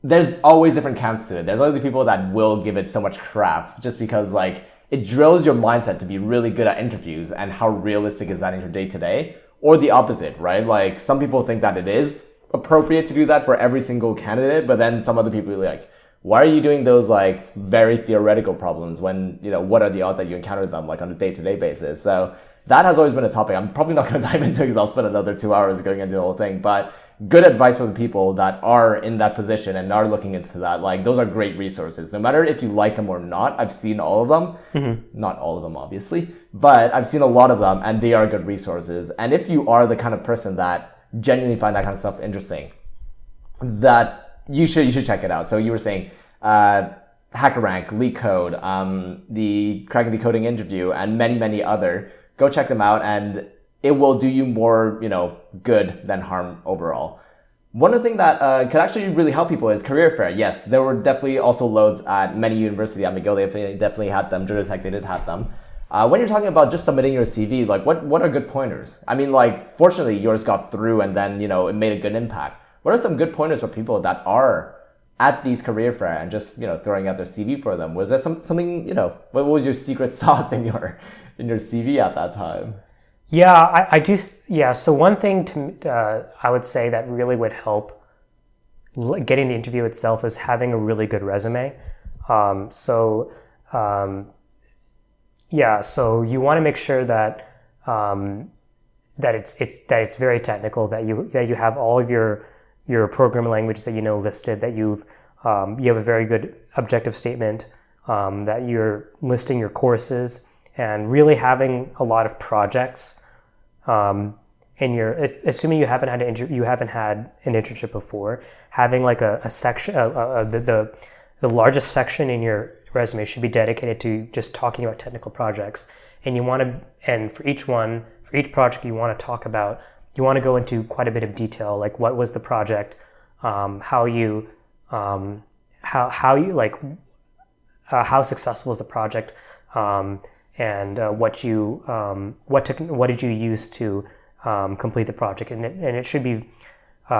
there's always different camps to it. There's always the people that will give it so much crap just because like it drills your mindset to be really good at interviews, and how realistic is that in your day to day? Or the opposite, right? Like, some people think that it is appropriate to do that for every single candidate, but then some other people are like, why are you doing those like very theoretical problems when, what are the odds that you encounter them like on a day-to-day basis? So that has always been a topic I'm probably not going to dive into because I'll spend another 2 hours going into the whole thing. But good advice for the people that are in that position and are looking into that. Like, those are great resources. No matter if you like them or not, I've seen all of them. Mm-hmm. Not all of them, obviously, but I've seen a lot of them, and they are good resources. And if you are the kind of person that genuinely find that kind of stuff interesting, that you should check it out. So you were saying HackerRank, LeetCode, the Cracking the Coding Interview, and many, many other. Go check them out, and it will do you more, good than harm overall. One of the things that could actually really help people is career fair. Yes, there were definitely also loads at many universities. At McGill, they definitely had them. Georgia Tech, they did have them. When you're talking about just submitting your CV, like what are good pointers? I mean, like, fortunately, yours got through, and then, it made a good impact. What are some good pointers for people that are at these career fair and just, throwing out their CV for them? Was there something, what was your secret sauce in your CV at that time? Yeah, I do. So one thing I would say that really would help getting the interview itself is having a really good resume. So you want to make sure that it's very technical, that you have all of your programming languages that listed, that you have a very good objective statement, that you're listing your courses, and really having a lot of projects. Assuming you haven't had an internship before, having like a section, the largest section in your resume should be dedicated to just talking about technical projects. And for each project, you want to talk about you want to go into quite a bit of detail, like what was the project, how you like how successful is the project, and what did you use to complete the project, and it should be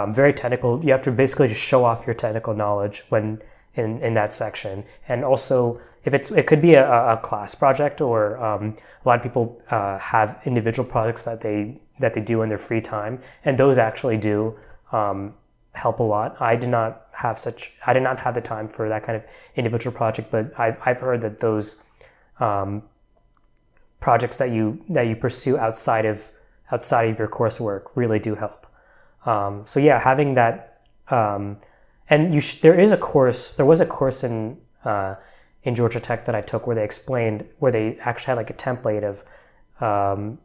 very technical. You have to basically just show off your technical knowledge when in that section, and also it could be a class project, or a lot of people have individual projects that they do in their free time, and those actually do help a lot. I did not have the time for that kind of individual project, but I've heard that those projects that you pursue outside of your coursework really do help. So yeah, having that, and there was a course in Georgia Tech that I took where they actually had like a template of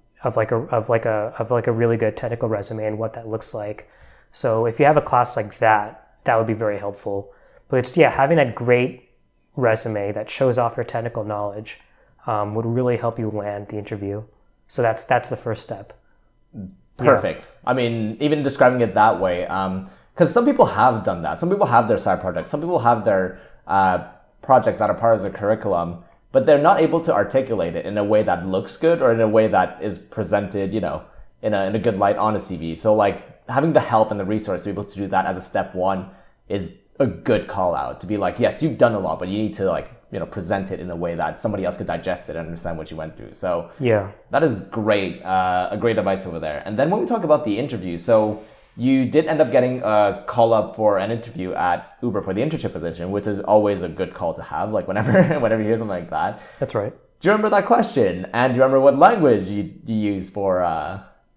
like a really good technical resume and what that looks like. So if you have a class like that would be very helpful. But it's, having that great resume that shows off your technical knowledge would really help you land the interview. So that's the first step. Perfect. Yeah. I mean, even describing it that way, because some people have done that. Some people have their side projects. Some people have their projects that are part of the curriculum, but they're not able to articulate it in a way that looks good or in a way that is presented, in a good light on a CV. So like having the help and the resource to be able to do that as a step one is a good call out, to be like, yes, you've done a lot, but you need to present it in a way that somebody else could digest it and understand what you went through. So yeah, that is great. A great advice over there. And then when we talk about the interview, so you did end up getting a call up for an interview at Uber for the internship position, which is always a good call to have, like whenever you hear something like that. That's right. Do you remember that question? And do you remember what language you used for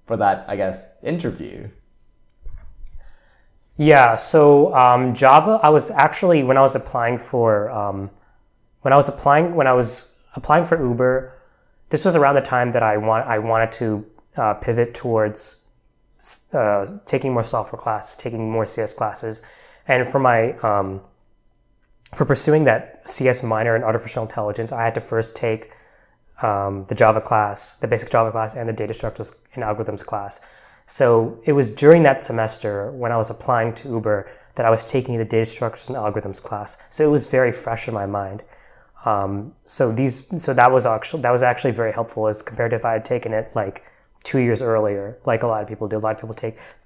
that, I guess, interview? Yeah, so Java, I was actually, when I was applying for Uber, this was around the time that I wanted to pivot towards taking more software classes, taking more CS classes. And for my for pursuing that CS minor in artificial intelligence, I had to first take the Java class, the basic Java class, and the data structures and algorithms class. So it was during that semester when I was applying to Uber that I was taking the data structures and algorithms class. So it was very fresh in my mind. So that was actually very helpful as compared to if I had taken it like 2 years earlier, like a lot of people do. A lot of people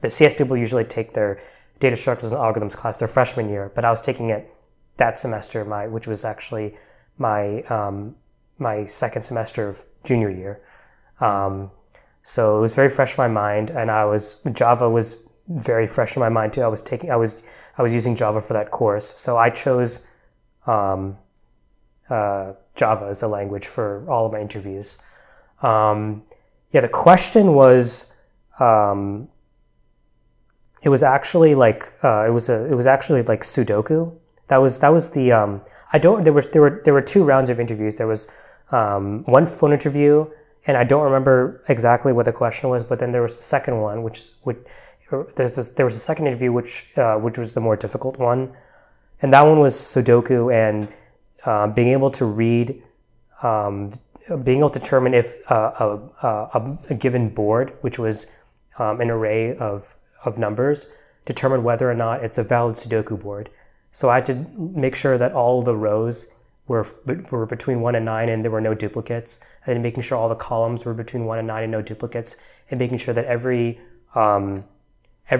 the CS people usually take their data structures and algorithms class their freshman year, but I was taking it that semester, which was actually my second semester of junior year. So it was very fresh in my mind, and Java was very fresh in my mind too. I was using Java for that course, so I chose Java as a language for all of my interviews. The question was, it was actually like Sudoku. That was the there were 2 rounds of interviews. There was one phone interview, and I don't remember exactly what the question was, but then there was the second one, there was a second interview which was the more difficult one, and that one was Sudoku and being able to read, being able to determine if a given board, which was an array of numbers, determine whether or not it's a valid Sudoku board. So I had to make sure that all the rows were between 1 and 9 and there were no duplicates, and then making sure all the columns were between 1 and 9 and no duplicates, and making sure that every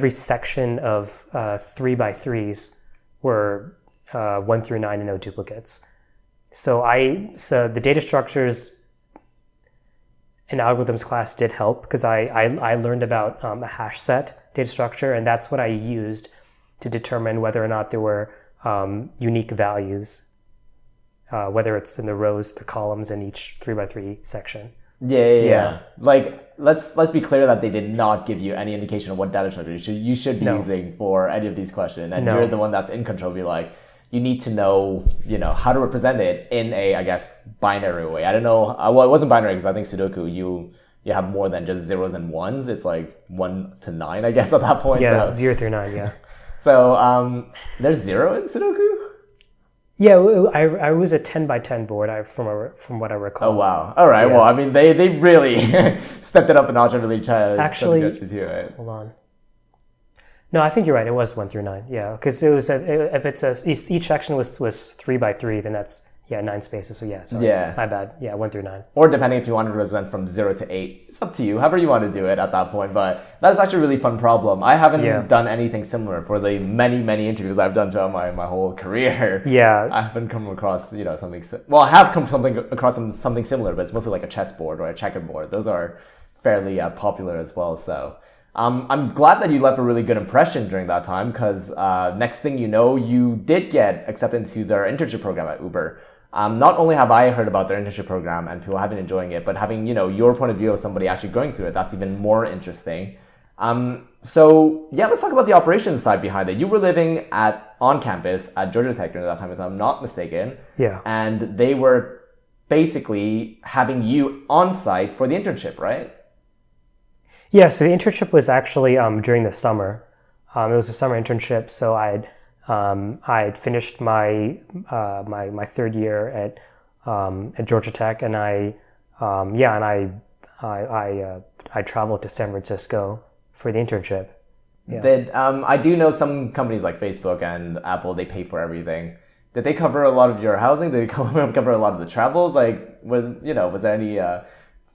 section of 3x3s were 1 through 9 and no duplicates. So the data structures and algorithms class did help because I learned about a hash set data structure, and that's what I used to determine whether or not there were unique values, whether it's in the rows, the columns in each 3x3 section. Yeah. Like, let's be clear that they did not give you any indication of what data structure you should be using for any of these questions, and you're the one that's in control. Be like, you need to know, how to represent it in a, I guess, binary way. I don't know. Well, it wasn't binary because I think Sudoku, you have more than just zeros and ones. It's like 1 to 9, I guess, at that point. Yeah, so 0 through 9, yeah. So there's 0 in Sudoku? Yeah, I was a 10 by 10 board from what I recall. Oh, wow. All right. Yeah. Well, I mean, they really stepped it up a notch and really tried Actually, to get you too, right? Hold on. No, I think you're right. It was 1 through 9. Yeah, because it was if it's each section was 3 by 3, then that's 9 spaces. So sorry. My bad. Yeah, 1 through 9. Or depending if you wanted to represent from 0 to 8, it's up to you. However you want to do it at that point. But that's actually a really fun problem. I haven't done anything similar for the many interviews I've done throughout my whole career. Yeah, I haven't come across something. Well, I have come across something similar, but it's mostly like a chessboard or a checkerboard. Those are fairly popular as well. So. I'm glad that you left a really good impression during that time because next thing you know, you did get accepted into their internship program at Uber. Not only have I heard about their internship program and people have been enjoying it, but having your point of view of somebody actually going through it, that's even more interesting. So let's talk about the operations side behind it. You were living on campus at Georgia Tech during that time, if I'm not mistaken. Yeah. And they were basically having you on site for the internship, right? Yeah, so the internship was actually during the summer. It was a summer internship, so I'd finished my my third year at Georgia Tech, and I traveled to San Francisco for the internship. Yeah. I do know some companies like Facebook and Apple, they pay for everything. Did they cover a lot of your housing? Did they cover a lot of the travels? Like, was there any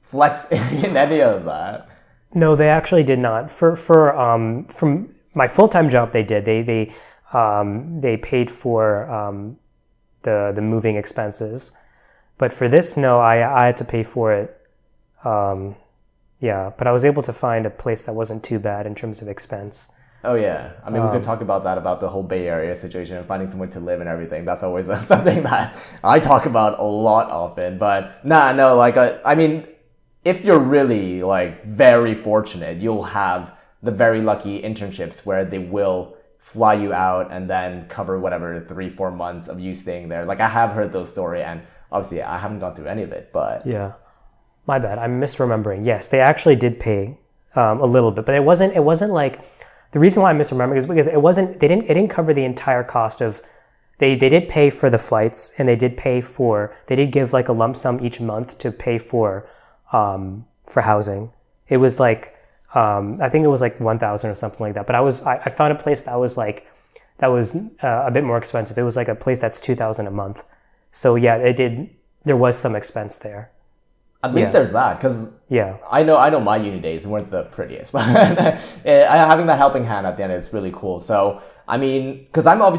flex in any of that? No, they actually did not. From my full-time job, they did. They paid for the moving expenses, but for this, no, I had to pay for it. But I was able to find a place that wasn't too bad in terms of expense. Oh yeah, I mean we could talk about that, about the whole Bay Area situation and finding somewhere to live and everything. That's always something that I talk about a lot often. But I mean. If you're really very fortunate, you'll have the very lucky internships where they will fly you out and then cover whatever 3-4 months of you staying there. I have heard those stories, and obviously I haven't gone through any of it, but my bad. I'm misremembering. Yes, they actually did pay a little bit, but it wasn't like the reason why I'm misremembering is because it didn't cover the entire cost of. They did pay for the flights, and they did give a lump sum each month to pay for housing. It was I think it was 1,000 or something like that. But I found a place that was a bit more expensive. It was a place that's 2,000 a month. So there was some expense there. At least there's that, because I know my uni days weren't the prettiest, but having that helping hand at the end is really cool. So I mean, because I love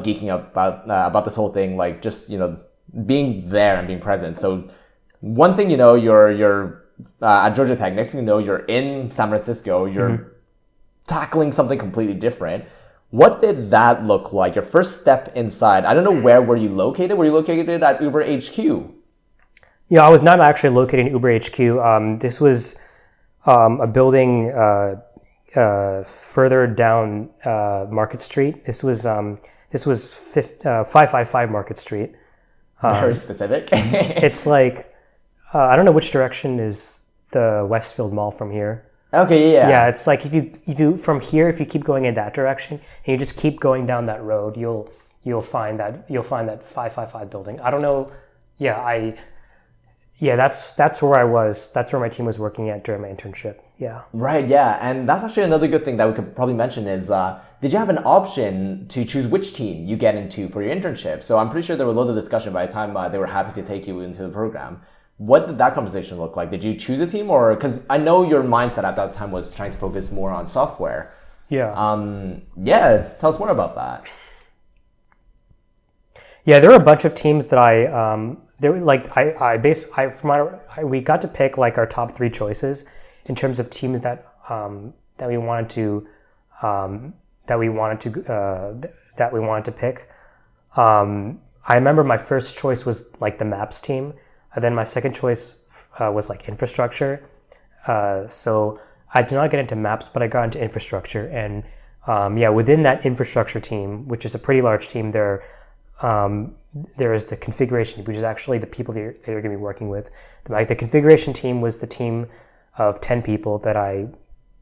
geeking up about this whole thing, just being there and being present. So. One thing you're at Georgia Tech. Next thing you know, you're in San Francisco. You're tackling something completely different. What did that look like? Your first step inside. I don't know, where were you located? Were you located at Uber HQ? Yeah, I was not actually located in Uber HQ. This was a building further down Market Street. This was 555 Market Street. Very specific. It's I don't know which direction is the Westfield Mall from here. Okay, yeah. Yeah, it's if you from here, if you keep going in that direction and you just keep going down that road, you'll find that 555 building. I don't know. That's where I was. That's where my team was working at during my internship. Yeah. Right. Yeah, and that's actually another good thing that we could probably mention is did you have an option to choose which team you get into for your internship? So I'm pretty sure there were loads of discussion by the time they were happy to take you into the program. What did that conversation look like? Did you choose a team, or because I know your mindset at that time was trying to focus more on software? Yeah. Tell us more about that. Yeah, there were a bunch of teams that we got to pick our top 3 choices in terms of teams that we wanted to pick. I remember my first choice was the Maps team. Then my second choice was infrastructure. So I did not get into Maps, but I got into infrastructure. And within that infrastructure team, which is a pretty large team, there is the configuration, which is actually the people that you're going to be working with. The configuration team was the team of 10 people that I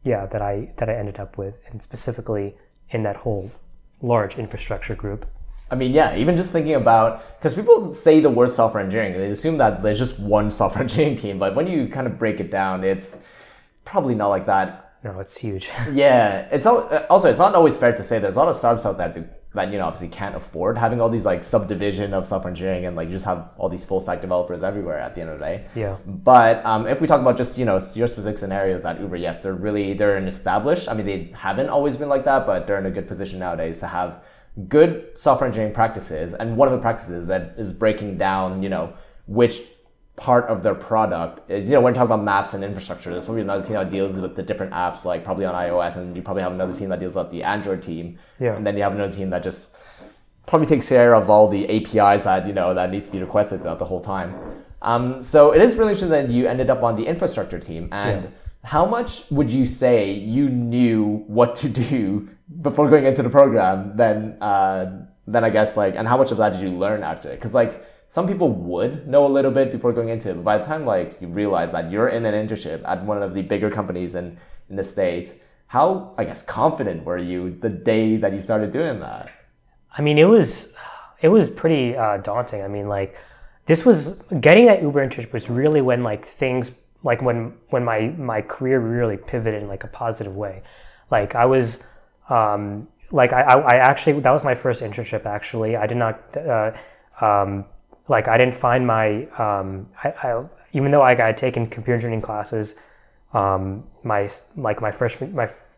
ended up with, and specifically in that whole large infrastructure group. I mean, yeah, even just thinking about, because people say the word software engineering, they assume that there's just one software engineering team, but when you kind of break it down, it's probably not like that. No, it's huge. Yeah, it's also, it's not always fair to say there's a lot of startups out there that, obviously can't afford having all these like subdivision of software engineering and like you just have all these full stack developers everywhere at the end of the day. Yeah. But if we talk about just, your specific scenarios at Uber, yes, they're an established, I mean, they haven't always been like that, but they're in a good position nowadays to have good software engineering practices. And one of the practices that is breaking down, which part of their product is, when you talk about maps and infrastructure, there's probably another team that deals with the different apps, like probably on iOS, and you probably have another team that deals with the Android team. Yeah. And then you have another team that just probably takes care of all the APIs that, that needs to be requested throughout the whole time. So it is really interesting that you ended up on the infrastructure team. And how much would you say you knew what to do before going into the program? Then I guess and how much of that did you learn after it? Because some people would know a little bit before going into it, but by the time you realize that you're in an internship at one of the bigger companies in the States, how, I guess, confident were you the day that you started doing that? I mean, it was pretty daunting. I mean, this was getting that Uber internship was really when things when my career really pivoted in a positive way. I was I actually, that was my first internship. Actually, I did not. I didn't find my, even though I had taken computer engineering classes, my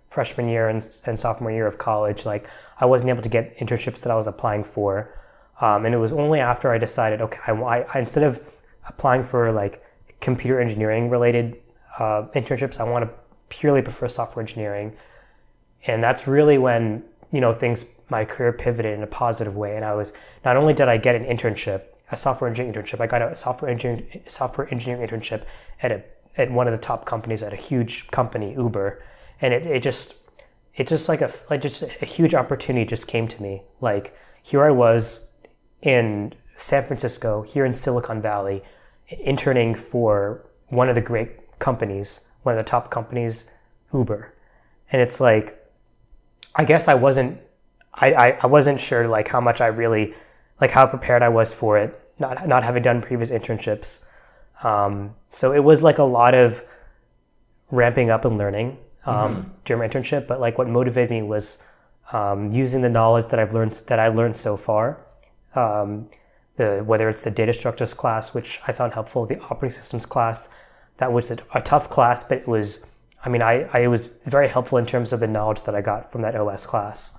freshman year and sophomore year of college, I wasn't able to get internships that I was applying for. And it was only after I decided, okay, I instead of applying for computer engineering related internships, I want to purely prefer software engineering. And that's really when, my career pivoted in a positive way. And not only did I get an internship, a software engineering internship, I got a software engineering internship at one of the top companies at a huge company, Uber. And it just a huge opportunity just came to me. Here I was in San Francisco, here in Silicon Valley, interning for one of the great companies, one of the top companies, Uber. And it's I guess I wasn't sure how much I really, how prepared I was for it, not having done previous internships. So it was a lot of ramping up and learning during my internship. But what motivated me was using the knowledge that I learned so far. Whether it's the data structures class, which I found helpful, the operating systems class, that was a tough class, but it was, it was very helpful in terms of the knowledge that I got from that OS class.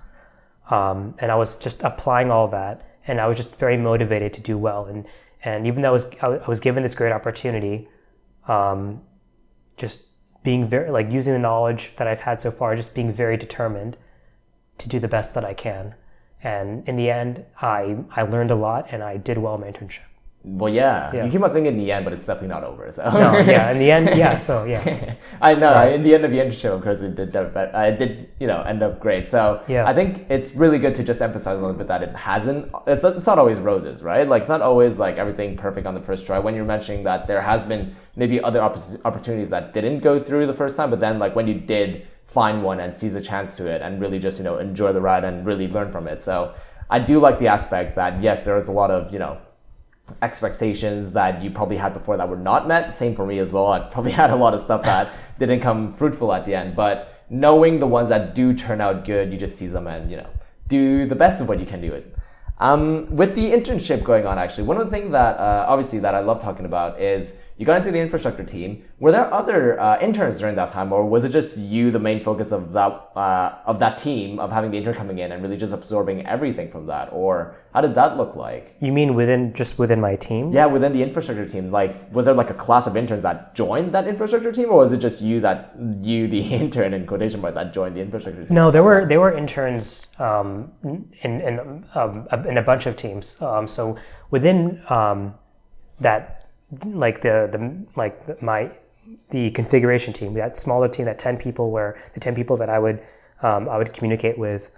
And I was just applying all that, and I was just very motivated to do well. And even though I was given this great opportunity, just being very, using the knowledge that I've had so far, just being very determined to do the best that I can. And in the end, I learned a lot, and I did well in my internship. Well, yeah. You keep on saying in the end, but it's definitely not over. So. No, yeah, in the end, yeah. So yeah, I know. Right. In the end of the internship, of course, it did end up great. So yeah. I think it's really good to just emphasize a little bit that it's not always roses, right? It's not always everything perfect on the first try. When you're mentioning that there has been maybe other opportunities that didn't go through the first time, but then when you did find one and seize a chance to it and really just enjoy the ride and really learn from it. So I do like the aspect that yes, there was a lot of expectations that you probably had before that were not met. Same for me as well. I probably had a lot of stuff that didn't come fruitful at the end, but knowing the ones that do turn out good, you just seize them and do the best of what you can do it. With the internship going on, actually, one of the things that obviously that I love talking about is you got into the infrastructure team. Were there other interns during that time, or was it just you, the main focus of that team, of having the intern coming in and really just absorbing everything from that? Or how did that look like? You mean within my team? Yeah, within the infrastructure team. Was there a class of interns that joined that infrastructure team, or was it just you, the intern in quotation mark, that joined the infrastructure team? No, there were interns in a bunch of teams. So within that. The configuration team, that smaller team, that 10 people, were the 10 people that I would communicate with.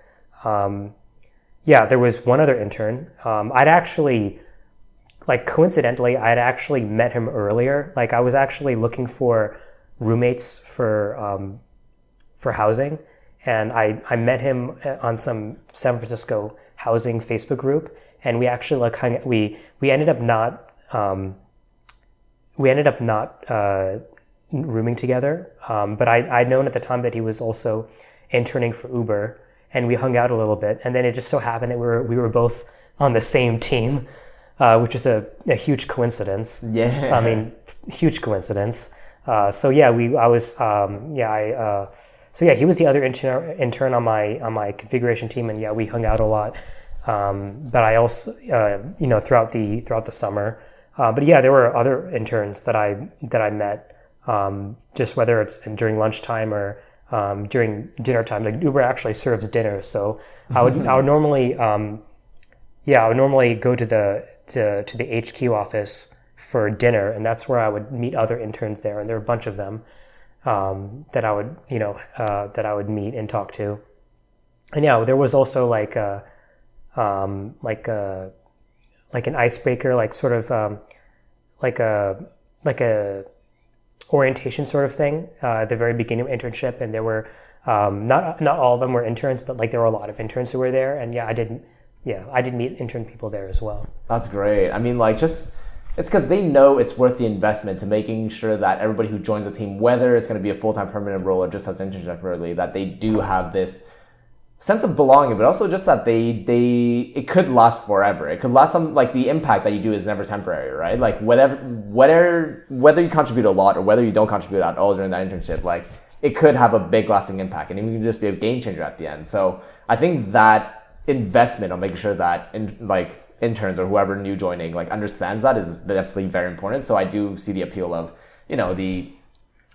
There was one other intern. I'd actually, coincidentally, I'd actually met him earlier. I was actually looking for roommates for housing, and I met him on some San Francisco housing Facebook group, and we actually like we ended up not rooming together, but I'd known at the time that he was also interning for Uber, and we hung out a little bit, and then it just so happened that we were both on the same team, which is a huge coincidence. Yeah. I mean, huge coincidence. So yeah, he was the other intern on my configuration team, and yeah, we hung out a lot. But I also, throughout the summer. But yeah, there were other interns that I met, just whether it's during lunchtime or during dinner time. Like Uber actually serves dinner, so I would normally go to the HQ office for dinner, and that's where I would meet other interns there, and there were a bunch of them that I would meet and talk to. And yeah, there was also like an icebreaker, like sort of like a orientation sort of thing at the very beginning of internship, and there were not all of them were interns, but like there were a lot of interns who were there, and I did meet intern people there as well. That's great. I mean, like it's because they know it's worth the investment to making sure that everybody who joins the team, whether it's going to be a full-time permanent role or just as an intern temporarily, that they do have this sense of belonging, but also just that it could last forever. It could last like the impact that you do is never temporary, right? Like whether you contribute a lot or whether you don't contribute at all during that internship, like it could have a big lasting impact, and it can just be a game changer at the end. So I think that investment on making sure that interns or whoever new joining like understands that is definitely very important. So I do see the appeal of the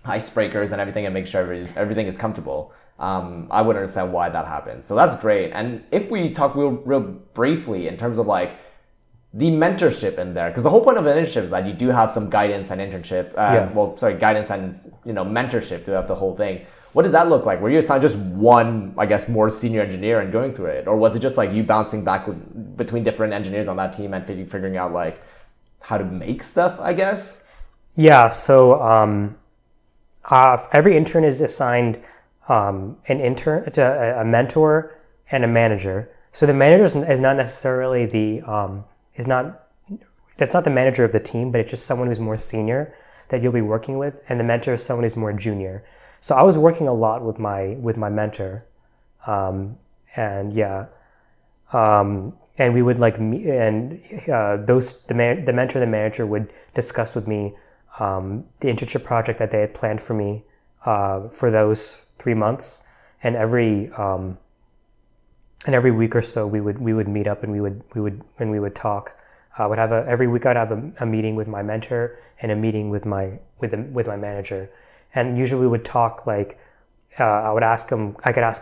icebreakers and everything, and make sure everything is comfortable. I would understand why that happens. So that's great. And if we talk real briefly in terms of like the mentorship in there, because the whole point of an internship is that you do have some guidance and internship. Guidance and mentorship throughout the whole thing. What did that look like? Were you assigned just one, I guess, more senior engineer and going through it, or was it just like you bouncing back between different engineers on that team and figuring out like how to make stuff, I guess? Yeah. So every intern is assigned a mentor and a manager. So the manager is not necessarily that's not the manager of the team, but it's just someone who's more senior that you'll be working with, and the mentor is someone who's more junior. So I was working a lot with my mentor, and we would like meet, and the mentor and the manager would discuss with me the internship project that they had planned for me for those 3 months, and every week or so we would meet up and we would talk. Every week I'd have a meeting with my mentor and a meeting with my manager, and usually we would talk like I could ask him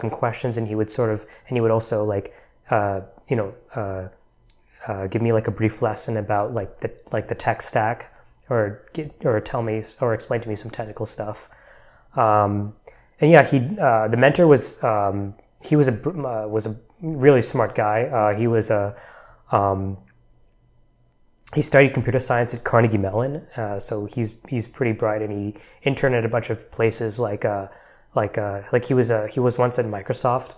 questions, and he would also like give me like a brief lesson about the tech stack, or tell me or explain to me some technical stuff. The mentor was a really smart guy. He studied computer science at Carnegie Mellon, so he's pretty bright, and he interned at a bunch of places he was once at Microsoft,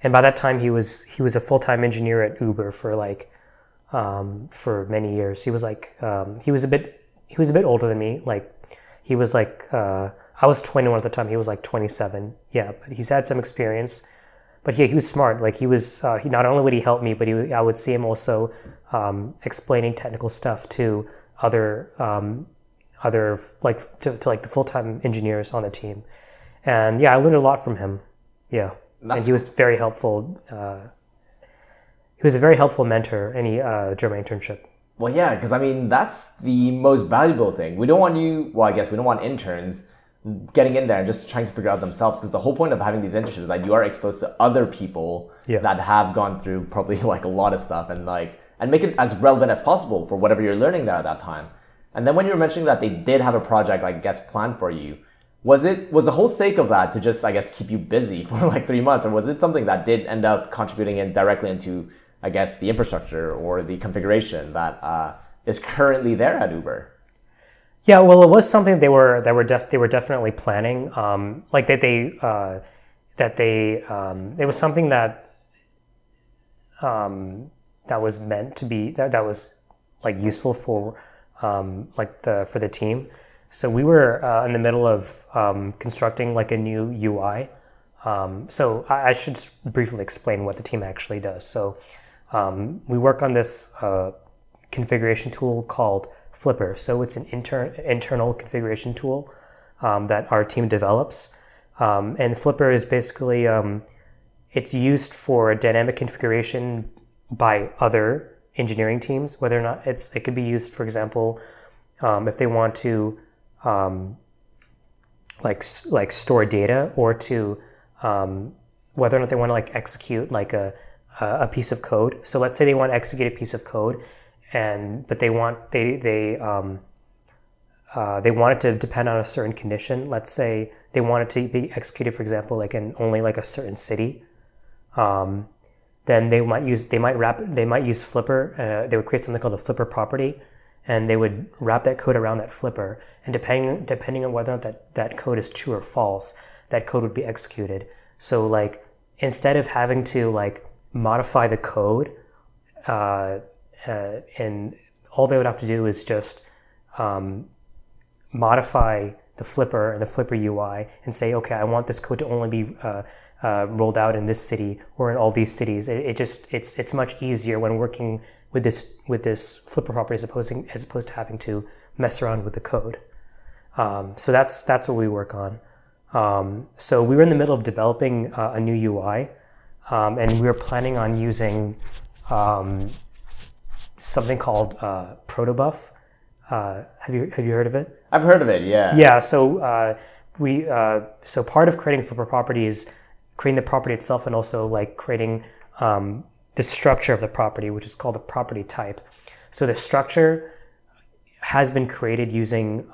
and by that time he was a full-time engineer at Uber for many years. He was a bit older than me. He was I was 21 at the time. He was 27. Yeah, but he's had some experience. But yeah, he was smart. He not only would he help me, but I would see him also explaining technical stuff to other the full-time engineers on the team. And yeah, I learned a lot from him. Yeah, and he was very helpful. He was a very helpful mentor during my internship. Well, yeah, because I mean that's the most valuable thing. We don't want interns getting in there and just trying to figure out themselves, because the whole point of having these internships is that you are exposed to other people that have gone through probably a lot of stuff, and make it as relevant as possible for whatever you're learning there at that time. And then when you were mentioning that they did have a project planned for you, was the whole sake of that to just keep you busy for 3 months, or was it something that did end up contributing directly into the infrastructure or the configuration that is currently there at Uber? Yeah, well, it was something they were definitely planning. that they it was something that that was meant to be that was like useful for for the team. So we were in the middle of constructing like a new UI. So I should briefly explain what the team actually does. So we work on this configuration tool called Flipper. So it's an internal configuration tool that our team develops. And Flipper is basically, it's used for dynamic configuration by other engineering teams, whether or not it could be used, for example, if they want to like store data, or to whether or not they want to like execute like a piece of code. So let's say they want to execute a piece of code, but they want it to depend on a certain condition. Let's say they want it to be executed, for example, like in only like a certain city. Then they might use Flipper. They would create something called a Flipper property, and they would wrap that code around that Flipper. And depending on whether or not that code is true or false, that code would be executed. So like instead of having to like modify the code, and all they would have to do is just modify the Flipper and the Flipper UI and say, okay, I want this code to only be rolled out in this city or in all these cities. It's much easier when working with this Flipper property as opposed to having to mess around with the code. So that's what we work on. So we were in the middle of developing a new UI, and we were planning on using something called Protobuf. Have you heard of it? I've heard of it, yeah. Yeah, so so part of creating a Flipper property is creating the property itself, and also like creating the structure of the property, which is called the property type. So the structure has been created using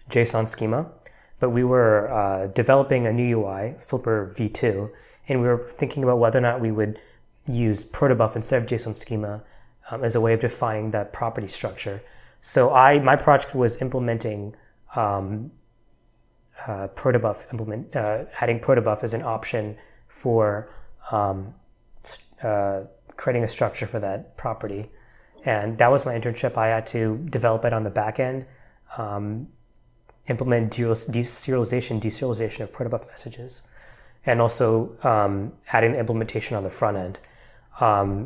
JSON schema, but we were developing a new UI, Flipper v2, and we were thinking about whether or not we would use Protobuf instead of JSON schema as a way of defining that property structure. So my project was implementing Protobuf, adding Protobuf as an option for creating a structure for that property. And that was my internship. I had to develop it on the back end, implement deserialization of Protobuf messages, and also adding the implementation on the front end.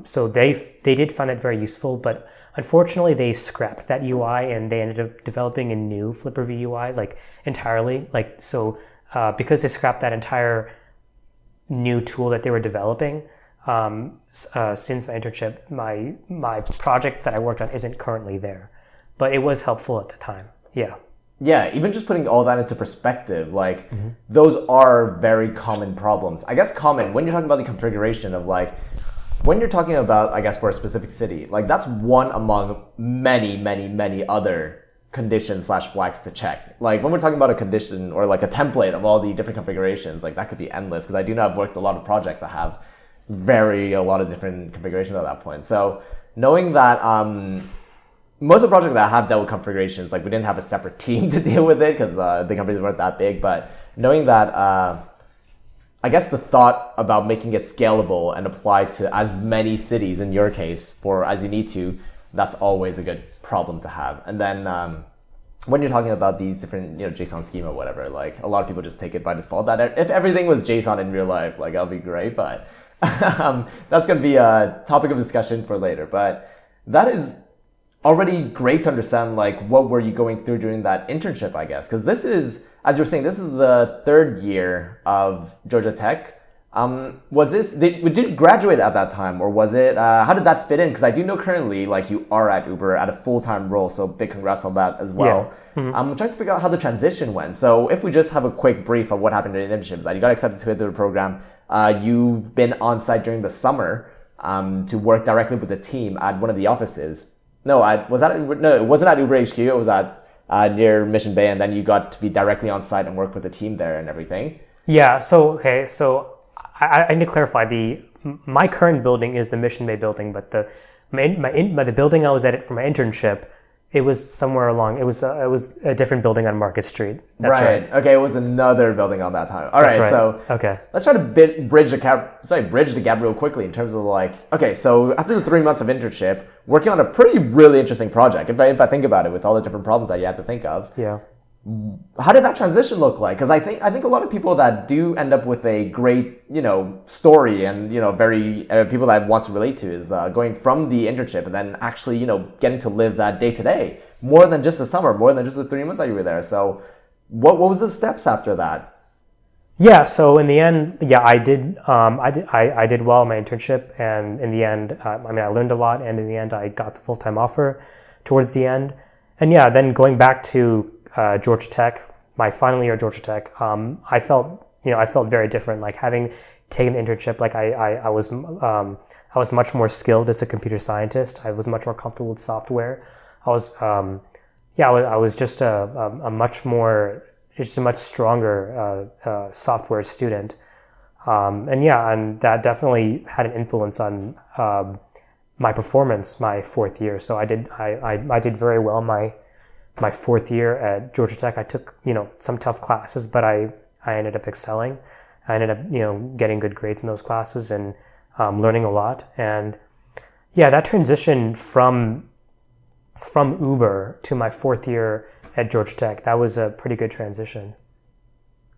So they did find it very useful, but unfortunately they scrapped that UI and they ended up developing a new Flipper V UI like entirely. Because they scrapped that entire new tool that they were developing, since my internship, my project that I worked on isn't currently there, but it was helpful at the time. Yeah. Yeah, even just putting all that into perspective, like those are very common problems. I guess common when you're talking about the configuration of like, when you're talking about, I guess, for a specific city, like that's one among many, many, many other conditions / flags to check. Like when we're talking about a condition or like a template of all the different configurations, like that could be endless, because I do know I've worked a lot of projects that have a lot of different configurations at that point. So knowing that most of the projects that I have dealt with configurations, like we didn't have a separate team to deal with it because the companies weren't that big, but knowing that I guess the thought about making it scalable and apply to as many cities in your case for as you need to, that's always a good problem to have. And then when you're talking about these different, JSON schema or whatever, like a lot of people just take it by default that if everything was JSON in real life, like that'll be great, but that's going to be a topic of discussion for later. But that is already great to understand, like, what were you going through during that internship, I guess? Because this is, as you're saying, this is the third year of Georgia Tech. Did you graduate at that time, or was it, how did that fit in? Because I do know currently, like, you are at Uber at a full-time role, so big congrats on that as well. Yeah. Mm-hmm. I'm trying to figure out how the transition went. So if we just have a quick brief of what happened during the internships, that you got accepted to the program, you've been on site during the summer to work directly with the team at one of the offices. No, it wasn't at Uber HQ, it was at near Mission Bay, and then you got to be directly on site and work with the team there and everything. Yeah, so I need to clarify, my current building is the Mission Bay building, but the building I was at for my internship It was somewhere along. It was a different building on Market Street. That's right. Okay, it was another building on that time. All right, right. So okay, let's try to bridge the gap real quickly in terms of like, okay, so after the 3 months of internship, working on a really interesting project. If I think about it, with all the different problems that you had to think of. Yeah. How did that transition look like? Because I think a lot of people that do end up with a great story and very people that wants to relate to is going from the internship and then actually getting to live that day to day more than just the summer, more than just the 3 months that you were there. So what was the steps after that? Yeah. So in the end, I did well in my internship, and in the end, I learned a lot, and in the end, I got the full-time offer towards the end, and then going back to Georgia Tech, my final year at Georgia Tech, I felt very different. Like having taken the internship, like I was much more skilled as a computer scientist. I was much more comfortable with software. I was just a much stronger software student. And that definitely had an influence on my performance my fourth year. So I did very well my fourth year at Georgia Tech. I took, some tough classes, but I ended up excelling. I ended up, getting good grades in those classes and learning a lot. And that transition from Uber to my fourth year at Georgia Tech, that was a pretty good transition.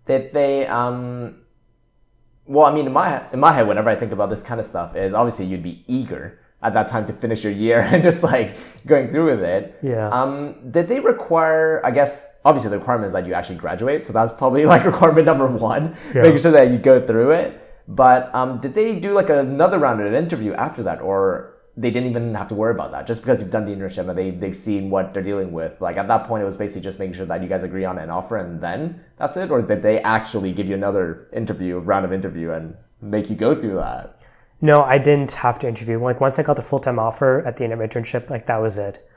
Did they, well, I mean, in my head, whenever I think about this kind of stuff, is obviously you'd be eager at that time to finish your year and just like going through with it. Yeah. Did they require, I guess, obviously the requirement is that you actually graduate. So that's probably like requirement number one, making sure that you go through it. But did they do like another round of an interview after that, or they didn't even have to worry about that just because you've done the internship and they've seen what they're dealing with? Like at that point, it was basically just making sure that you guys agree on an offer and then that's it? Or did they actually give you another round of interview and make you go through that? No, I didn't have to interview. Like once I got the full-time offer at the end of my internship, like that was it.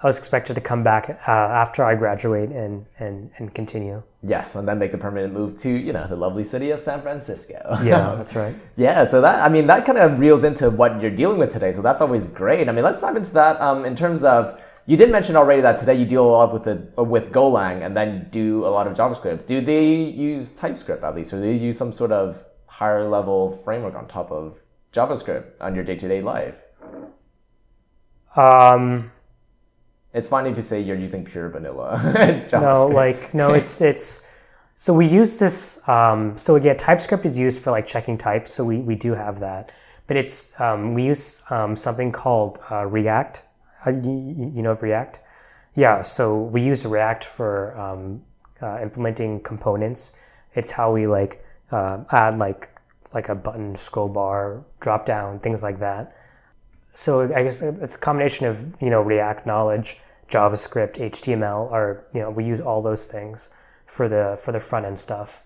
I was expected to come back after I graduate and continue. Yes, and then make the permanent move to, the lovely city of San Francisco. Yeah, that's right. Yeah, so that kind of reels into what you're dealing with today. So that's always great. I mean, let's dive into that in terms of, you did mention already that today you deal a lot with Golang and then you do a lot of JavaScript. Do they use TypeScript at least, or do they use some sort of higher level framework on top of JavaScript on your day-to-day life? It's fine if you say you're using pure vanilla JavaScript. it's so we use this. TypeScript is used for like checking types, so we do have that. But it's we use something called React. You know of React? Yeah. So we use React for implementing components. It's how we add like a button, scroll bar, drop down, things like that. So I guess it's a combination of, React knowledge, JavaScript, HTML, or, we use all those things for the front end stuff.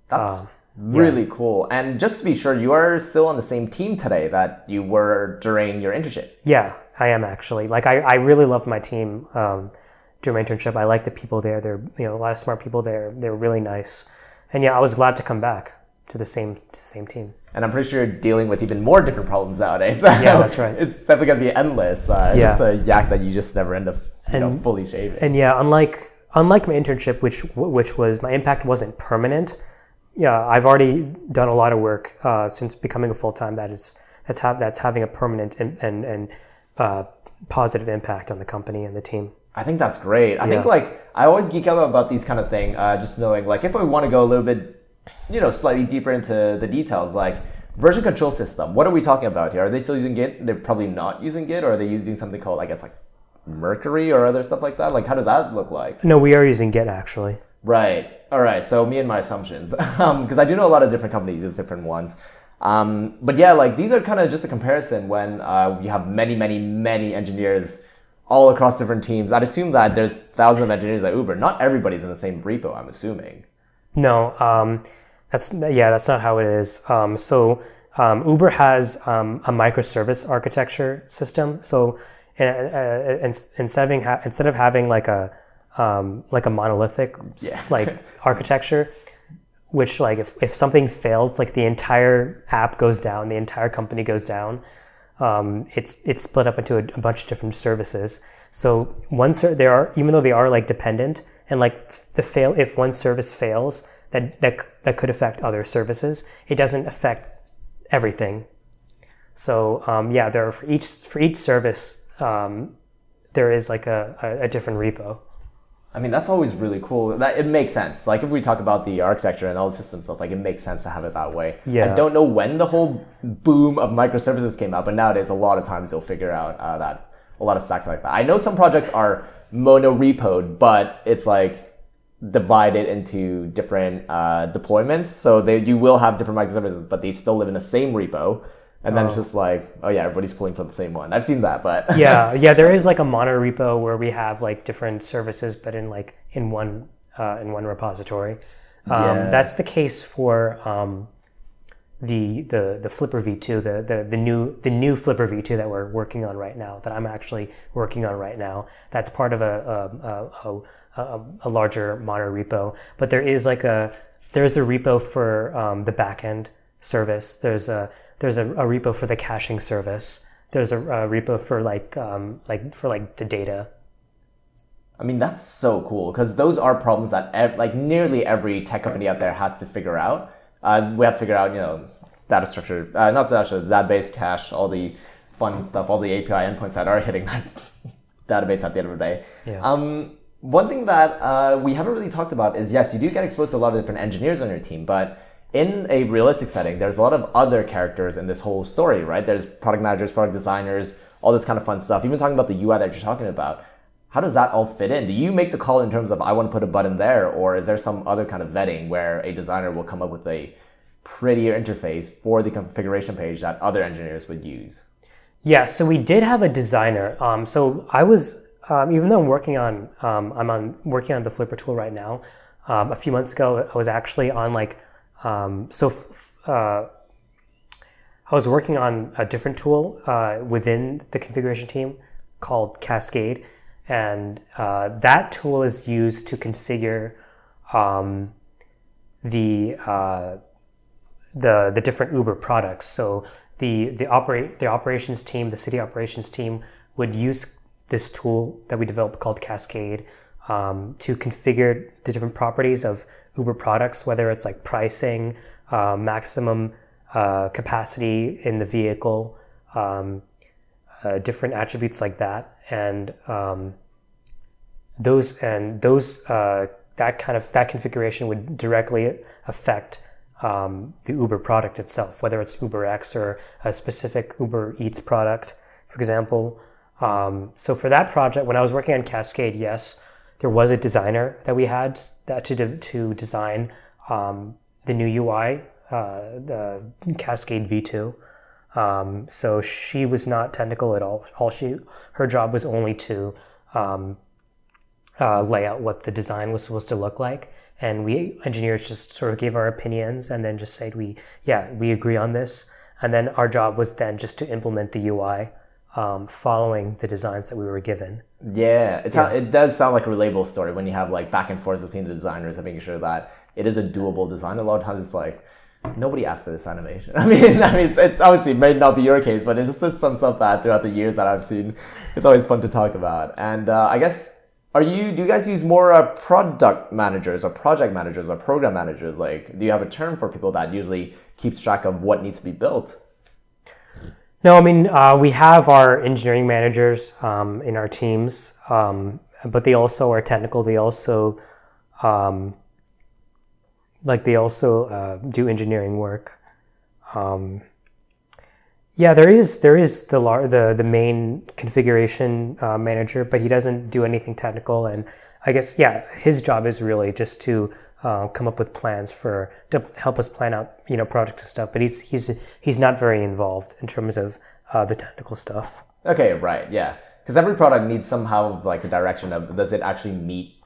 That's really cool. And just to be sure, you are still on the same team today that you were during your internship. Yeah, I am actually. Like I really love my team during my internship. I like the people there. They're, a lot of smart people there. They're really nice. And I was glad to come back to the same team. And I'm pretty sure you're dealing with even more different problems nowadays. Yeah, that's right. It's definitely going to be endless. It's a yak that you just never end up fully shaving. And unlike my internship, which was, my impact wasn't permanent. Yeah, I've already done a lot of work since becoming a full-time that's having a permanent and positive impact on the company and the team. I think that's great. I think I always geek out about these kind of things, just knowing if I want to go a little bit slightly deeper into the details, like version control system. What are we talking about here? Are they still using Git? They're probably not using Git, or are they using something called, I guess, like Mercury or other stuff like that? Like, how did that look like? No, we are using Git, actually. Right. All right. So me and my assumptions, because I do know a lot of different companies use different ones. But yeah, these are kind of just a comparison when you have many, many, many engineers all across different teams. I'd assume that there's thousands of engineers at Uber. Not everybody's in the same repo, I'm assuming. No, that's not how it is. Uber has a microservice architecture system. So instead of having like a monolithic architecture, which if something fails, the entire app goes down, the entire company goes down. It's split up into a bunch of different services. So even though they are like dependent, and like if one service fails, that could affect other services. It doesn't affect everything. So there are for each service there is like a different repo. I mean, that's always really cool. It makes sense. Like if we talk about the architecture and all the system stuff, like it makes sense to have it that way. Yeah. I don't know when the whole boom of microservices came out, but nowadays a lot of times you'll figure out that a lot of stacks like that. I know some projects are mono-repoed, but it's like divided into different deployments. So you will have different microservices, but they still live in the same repo. And then it's just like, oh yeah, everybody's pulling from the same one. I've seen that, but yeah, there is like a mono repo where we have like different services, but in one repository. That's the case for the Flipper v2, the new Flipper v2 that we're working on right now. That I'm actually working on right now. That's part of a larger mono repo. But there's a repo for the backend service. There's a repo for the caching service. There's a repo for the data. I mean, that's so cool because those are problems that nearly every tech company out there has to figure out. We have to figure out, data structure, not data structure, database, cache, all the fun stuff, all the API endpoints that are hitting that database at the end of the day. Yeah. One thing that we haven't really talked about is, yes, you do get exposed to a lot of different engineers on your team, but in a realistic setting, there's a lot of other characters in this whole story, right? There's product managers, product designers, all this kind of fun stuff. Even talking about the UI that you're talking about, how does that all fit in? Do you make the call in terms of, I want to put a button there, or is there some other kind of vetting where a designer will come up with a prettier interface for the configuration page that other engineers would use? Yeah, so we did have a designer. So I was, even though I'm working on the Flipper tool right now, a few months ago, I was actually on I was working on a different tool within the configuration team called Cascade, and that tool is used to configure the different Uber products. So the operations team, the city operations team, would use this tool that we developed called Cascade to configure the different properties of Uber products, whether it's like pricing, maximum capacity in the vehicle, different attributes like that, and that configuration would directly affect the Uber product itself, whether it's UberX or a specific Uber Eats product, for example. So for that project, when I was working on Cascade, yes, there was a designer that we had to design the new UI, the Cascade v2. So she was not technical at all. Her job was only to lay out what the design was supposed to look like, and we engineers just sort of gave our opinions and then just said we agree on this, and then our job was then just to implement the UI following the designs that we were given. Yeah, it does sound like a relatable story when you have like back and forth between the designers and making sure that it is a doable design. A lot of times it's like, nobody asked for this animation. I mean, it obviously may not be your case, but it's just some stuff that throughout the years that I've seen, it's always fun to talk about. And I guess, do you guys use more product managers or project managers or program managers? Like, do you have a term for people that usually keeps track of what needs to be built? No, I mean, we have our engineering managers in our teams, but they also are technical. They also do engineering work. There is the main configuration manager, but he doesn't do anything technical. And I guess his job is really just to come up with plans to help us plan out projects and stuff. But he's not very involved in terms of the technical stuff. Okay, right, yeah, because every product needs somehow of like a direction of, does it actually meet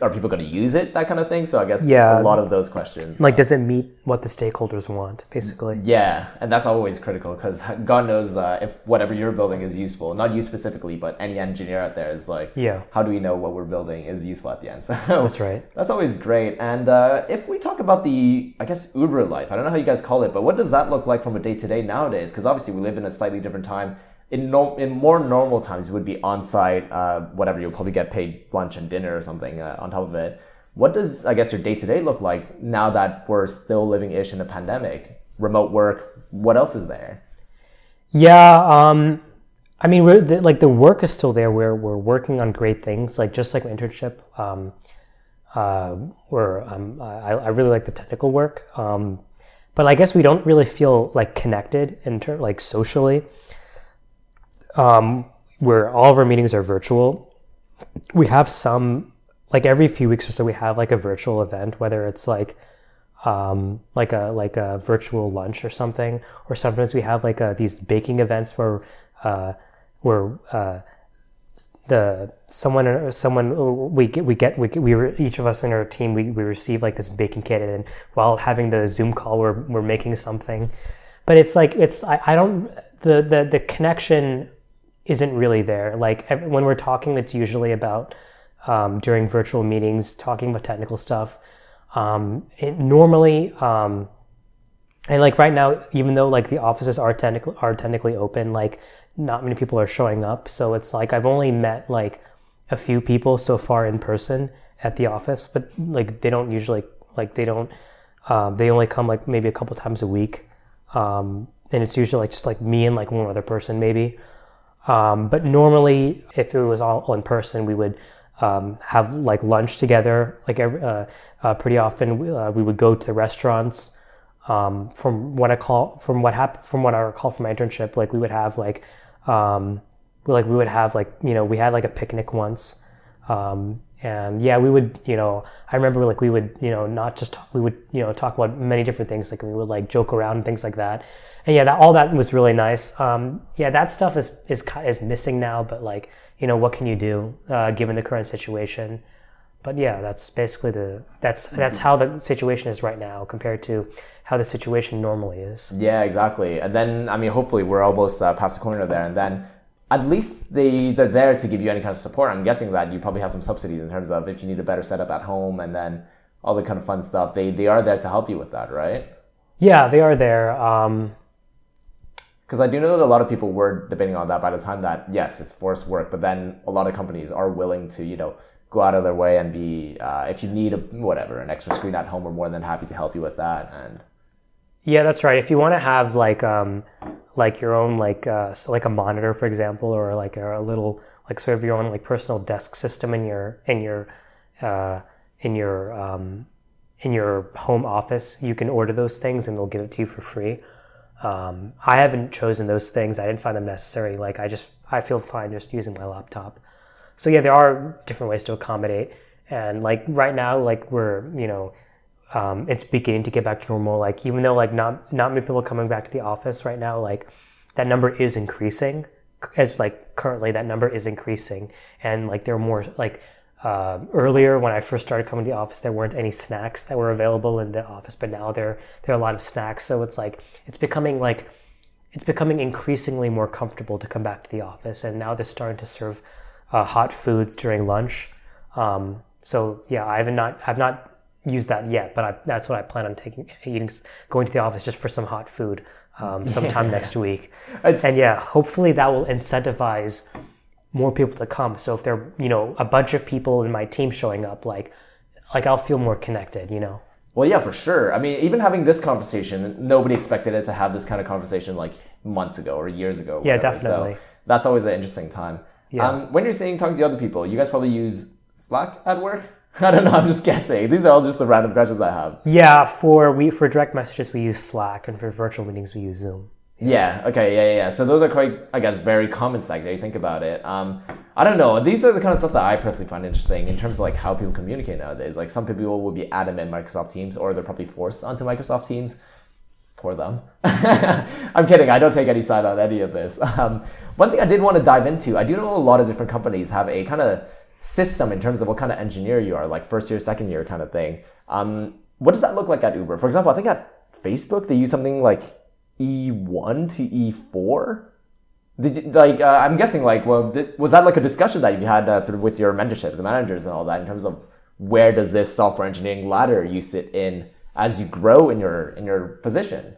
are people going to use it, that kind of thing? So I guess a lot of those questions. Like, does it meet what the stakeholders want, basically? Yeah, and that's always critical because God knows if whatever you're building is useful. Not you specifically, but any engineer out there is like, how do we know what we're building is useful at the end? So that's right. That's always great. And if we talk about the, I guess, Uber life, I don't know how you guys call it, but what does that look like from a day-to-day nowadays? Because obviously we live in a slightly different time. in more normal times, you would be on site, whatever, you'll probably get paid lunch and dinner or something on top of it. What does, I guess, your day-to-day look like now that we're still living-ish in a pandemic? Remote work, what else is there? Yeah, I mean, the work is still there. We're working on great things, like just like my internship. I really like the technical work, but I guess we don't really feel like connected like socially. Where all of our meetings are virtual. We have some, like every few weeks or so, we have like a virtual event, whether it's like a virtual lunch or something, or sometimes we have like these baking events where each of us in our team we receive like this baking kit, and while having the Zoom call we're making something. But it's like I don't, the connection isn't really there. Like when we're talking, it's usually about during virtual meetings talking about technical stuff. Normally, and like right now, even though like the offices are technically open, like not many people are showing up. So it's like I've only met like a few people so far in person at the office, but like they don't usually they only come like maybe a couple times a week, and it's usually like just like me and like one other person maybe. But normally, if it was all in person, we would have like lunch together. Like pretty often, we would go to restaurants. From what I recall from my internship, like we would have like we would have like, you know, we had like a picnic once, and yeah, we would, you know, I remember like we would, you know, we would, you know, talk about many different things, like we would like joke around and things like that. And yeah, all that was really nice. Yeah, that stuff is missing now, but like, you know, what can you do given the current situation? But yeah, that's basically that's how the situation is right now compared to how the situation normally is. Yeah, exactly. And then, I mean, hopefully we're almost past the corner there, and then at least they're there to give you any kind of support. I'm guessing that you probably have some subsidies in terms of if you need a better setup at home, and then all the kind of fun stuff. They are there to help you with that, right? Yeah, they are there. Because I do know that a lot of people were debating on that by the time that, yes, it's forced work, but then a lot of companies are willing to, you know, go out of their way and be, if you need an extra screen at home, we're more than happy to help you with that. And yeah, that's right. If you want to have like your own so like a monitor, for example, or like a little like sort of your own like personal desk system in your home office, you can order those things and they'll give it to you for free. I haven't chosen those things. I didn't find them necessary. Like I feel fine just using my laptop. So yeah, there are different ways to accommodate. And like right now, like we're, you know, it's beginning to get back to normal. Like even though like not many people are coming back to the office right now, like that number is increasing. As like currently that number is increasing, and like there are more like earlier when I first started coming to the office, there weren't any snacks that were available in the office, but now there are a lot of snacks. So it's like it's becoming increasingly more comfortable to come back to the office, and now they're starting to serve hot foods during lunch. So yeah, I've not used that yet, but that's what I plan on going to the office just for some hot food sometime next week. And yeah, hopefully that will incentivize more people to come. So if there are, you know, a bunch of people in my team showing up, like I'll feel more connected, you know. Well, yeah, for sure. I mean, even having this conversation, nobody expected it to have this kind of conversation like months ago or years ago. Yeah, definitely. So that's always an interesting time. Yeah. When you're talking to other people, you guys probably use Slack at work? I don't know, I'm just guessing. These are all just the random questions I have. Yeah, for direct messages, we use Slack, and for virtual meetings, we use Zoom. Yeah, okay, yeah. So those are quite, I guess, very common stack there, you think about it. I don't know, these are the kind of stuff that I personally find interesting in terms of like how people communicate nowadays. Like some people will be adamant Microsoft Teams, or they're probably forced onto Microsoft Teams. Poor them. I'm kidding, I don't take any side on any of this. One thing I did want to dive into, I do know a lot of different companies have a kind of system in terms of what kind of engineer you are, like first year, second year kind of thing. What does that look like at Uber? For example, I think at Facebook, they use something like E1 to E4. I'm guessing was that like a discussion that you had with your mentorships, the managers and all that, in terms of where does this software engineering ladder you sit in as you grow in your position?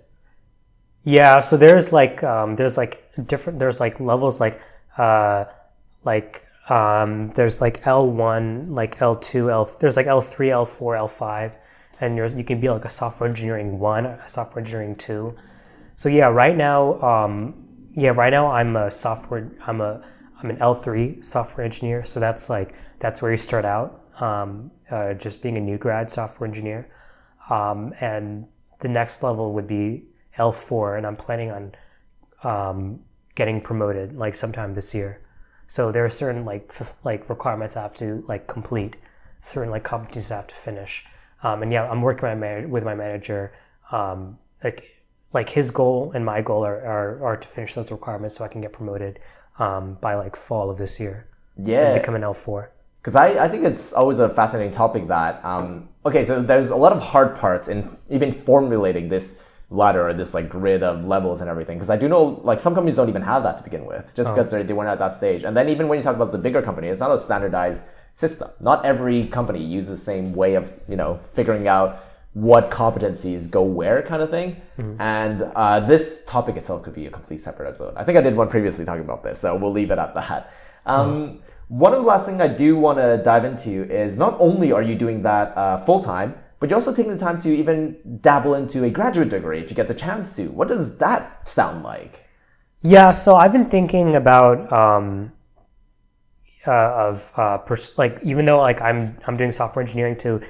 Yeah, so there's different. There's like levels there's like L1, like L2, there's like L3, L4, L5, and you can be like a software engineering 1, a software engineering 2. So right now I'm an L3 software engineer. So that's where you start out, just being a new grad software engineer. And the next level would be L4, and I'm planning on getting promoted like sometime this year. So there are certain like requirements I have to like complete, certain like competencies I have to finish. And I'm working with my manager. Like his goal and my goal are to finish those requirements so I can get promoted by like fall of this year. Yeah. And become an L4. Because I think it's always a fascinating topic that, okay, so there's a lot of hard parts in even formulating this ladder or this like grid of levels and everything. Because I do know like some companies don't even have that to begin with, just because they weren't at that stage. And then even when you talk about the bigger company, it's not a standardized system. Not every company uses the same way of, figuring out what competencies go where kind of thing. Mm-hmm. And this topic itself could be a complete separate episode. I think I did one previously talking about this, so we'll leave it at that. One of the last things I do want to dive into is not only are you doing that full-time, but you're also taking the time to even dabble into a graduate degree if you get the chance to. What does that sound like? Yeah, so I've been thinking about even though like I'm doing software engineering, to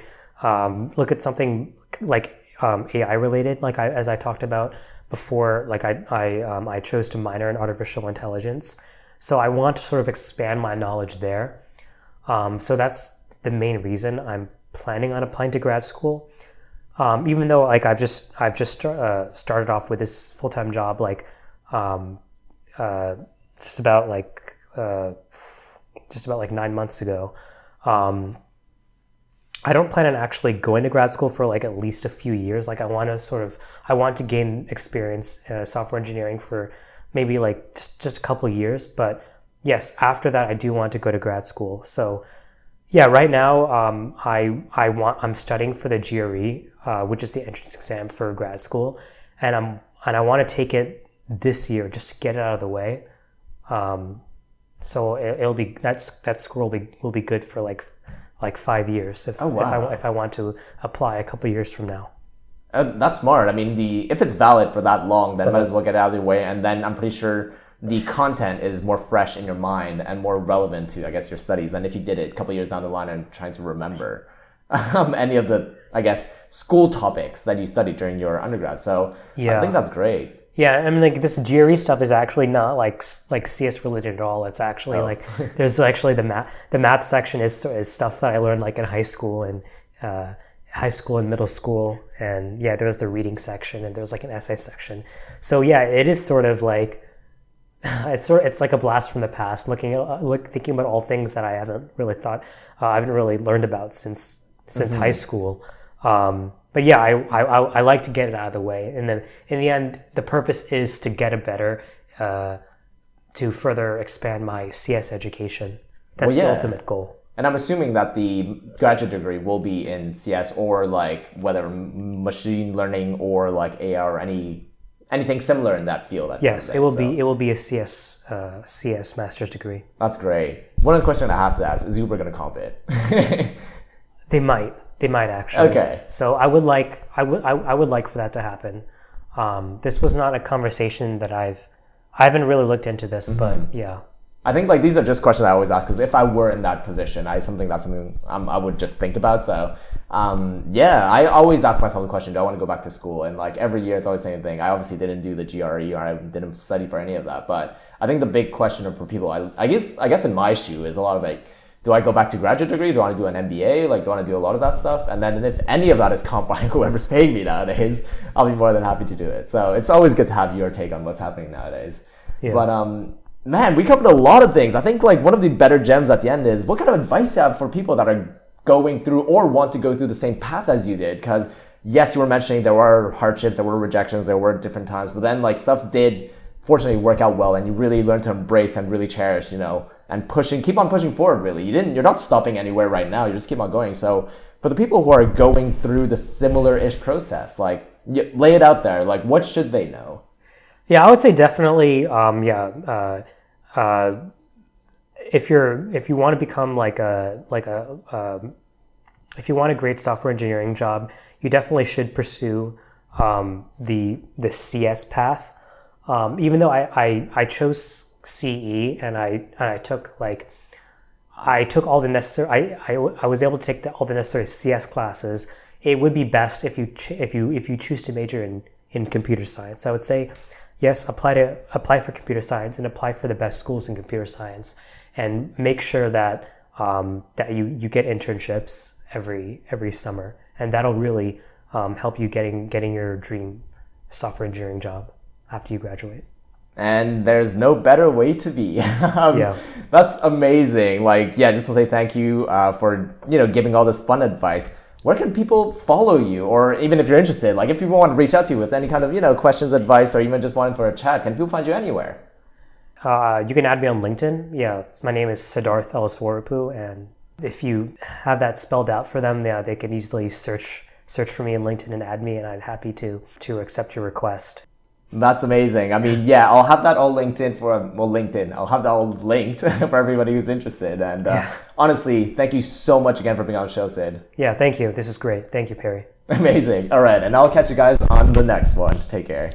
look at something like AI related, like as I talked about before. Like I chose to minor in artificial intelligence, so I want to sort of expand my knowledge there. So that's the main reason I'm planning on applying to grad school. Even though like I've just started off with this full-time job like just about 9 months ago. I don't plan on actually going to grad school for like at least a few years. Like I want to gain experience software engineering for maybe like just a couple of years. But yes, after that I do want to go to grad school. So yeah, right now I'm studying for the GRE, which is the entrance exam for grad school, and I want to take it this year just to get it out of the way. So it'll be that school will be good for like 5 years if I want to apply a couple of years from now. That's smart. I mean, if it's valid for that long, then might as well get it out of the way. And then I'm pretty sure the content is more fresh in your mind and more relevant to, I guess, your studies than if you did it a couple of years down the line and trying to remember any of the, I guess, school topics that you studied during your undergrad. So yeah. I think that's great. Yeah, I mean, like this GRE stuff is actually not like CS related at all. It's actually like there's actually the math section is stuff that I learned like in high school and middle school, and yeah, there's the reading section and there's like an essay section. So yeah, it is sort of like it's like a blast from the past, thinking about all things that I haven't really learned about since high school. But yeah, I like to get it out of the way, and then in the end, the purpose is to get a better, to further expand my CS education. That's the ultimate goal. And I'm assuming that the graduate degree will be in CS or like whether machine learning or like AR or anything similar in that field. Yes, it will be a CS master's degree. That's great. One of the questions I have to ask is Uber going to comp it? They might actually. Okay. So I would like for that to happen. This was not a conversation that I haven't really looked into this, but yeah. I think like these are just questions I always ask because if I were in that position, that's something I would just think about. So yeah, I always ask myself the question: do I want to go back to school? And like every year, it's always the same thing. I obviously didn't do the GRE or I didn't study for any of that. But I think the big question for people, I guess in my shoe is a lot of like, do I go back to graduate degree? Do I want to do an MBA? Like, do I want to do a lot of that stuff? And then if any of that is comp by whoever's paying me nowadays, I'll be more than happy to do it. So it's always good to have your take on what's happening nowadays. Yeah. But man, we covered a lot of things. I think like one of the better gems at the end is what kind of advice you have for people that are going through or want to go through the same path as you did? Because yes, you were mentioning there were hardships, there were rejections, there were different times, but then like stuff did fortunately work out well and you really learned to embrace and really cherish, and keep on pushing forward really. You're not stopping anywhere right now, you just keep on going. So for the people who are going through the similar-ish process, like lay it out there, like what should they know? Yeah, I would say definitely. If you want to become if you want a great software engineering job, you definitely should pursue the CS path. Even though I chose CE and I took all the necessary I was able to take all the necessary CS classes. It would be best if you choose to major in computer science. I would say yes, apply for computer science and apply for the best schools in computer science, and make sure that you get internships every summer, and that'll really help you getting your dream software engineering job after you graduate. And there's no better way to be. Yeah, that's amazing. Just to say thank you for giving all this fun advice. Where can people follow you, or even if you're interested, if people want to reach out to you with any kind of questions, advice, or even just wanting for a chat, can people find you anywhere? You can add me on LinkedIn. Yeah, my name is Sidharth Eleswarapu, and if you have that spelled out for them, they can easily search for me in LinkedIn and add me, and I'm happy to accept your request. That's amazing. I mean, I'll have that all LinkedIn. I'll have that all linked for everybody who's interested. And honestly, thank you so much again for being on the show, Sid. Yeah, thank you. This is great. Thank you, Perry. Amazing. All right, and I'll catch you guys on the next one. Take care.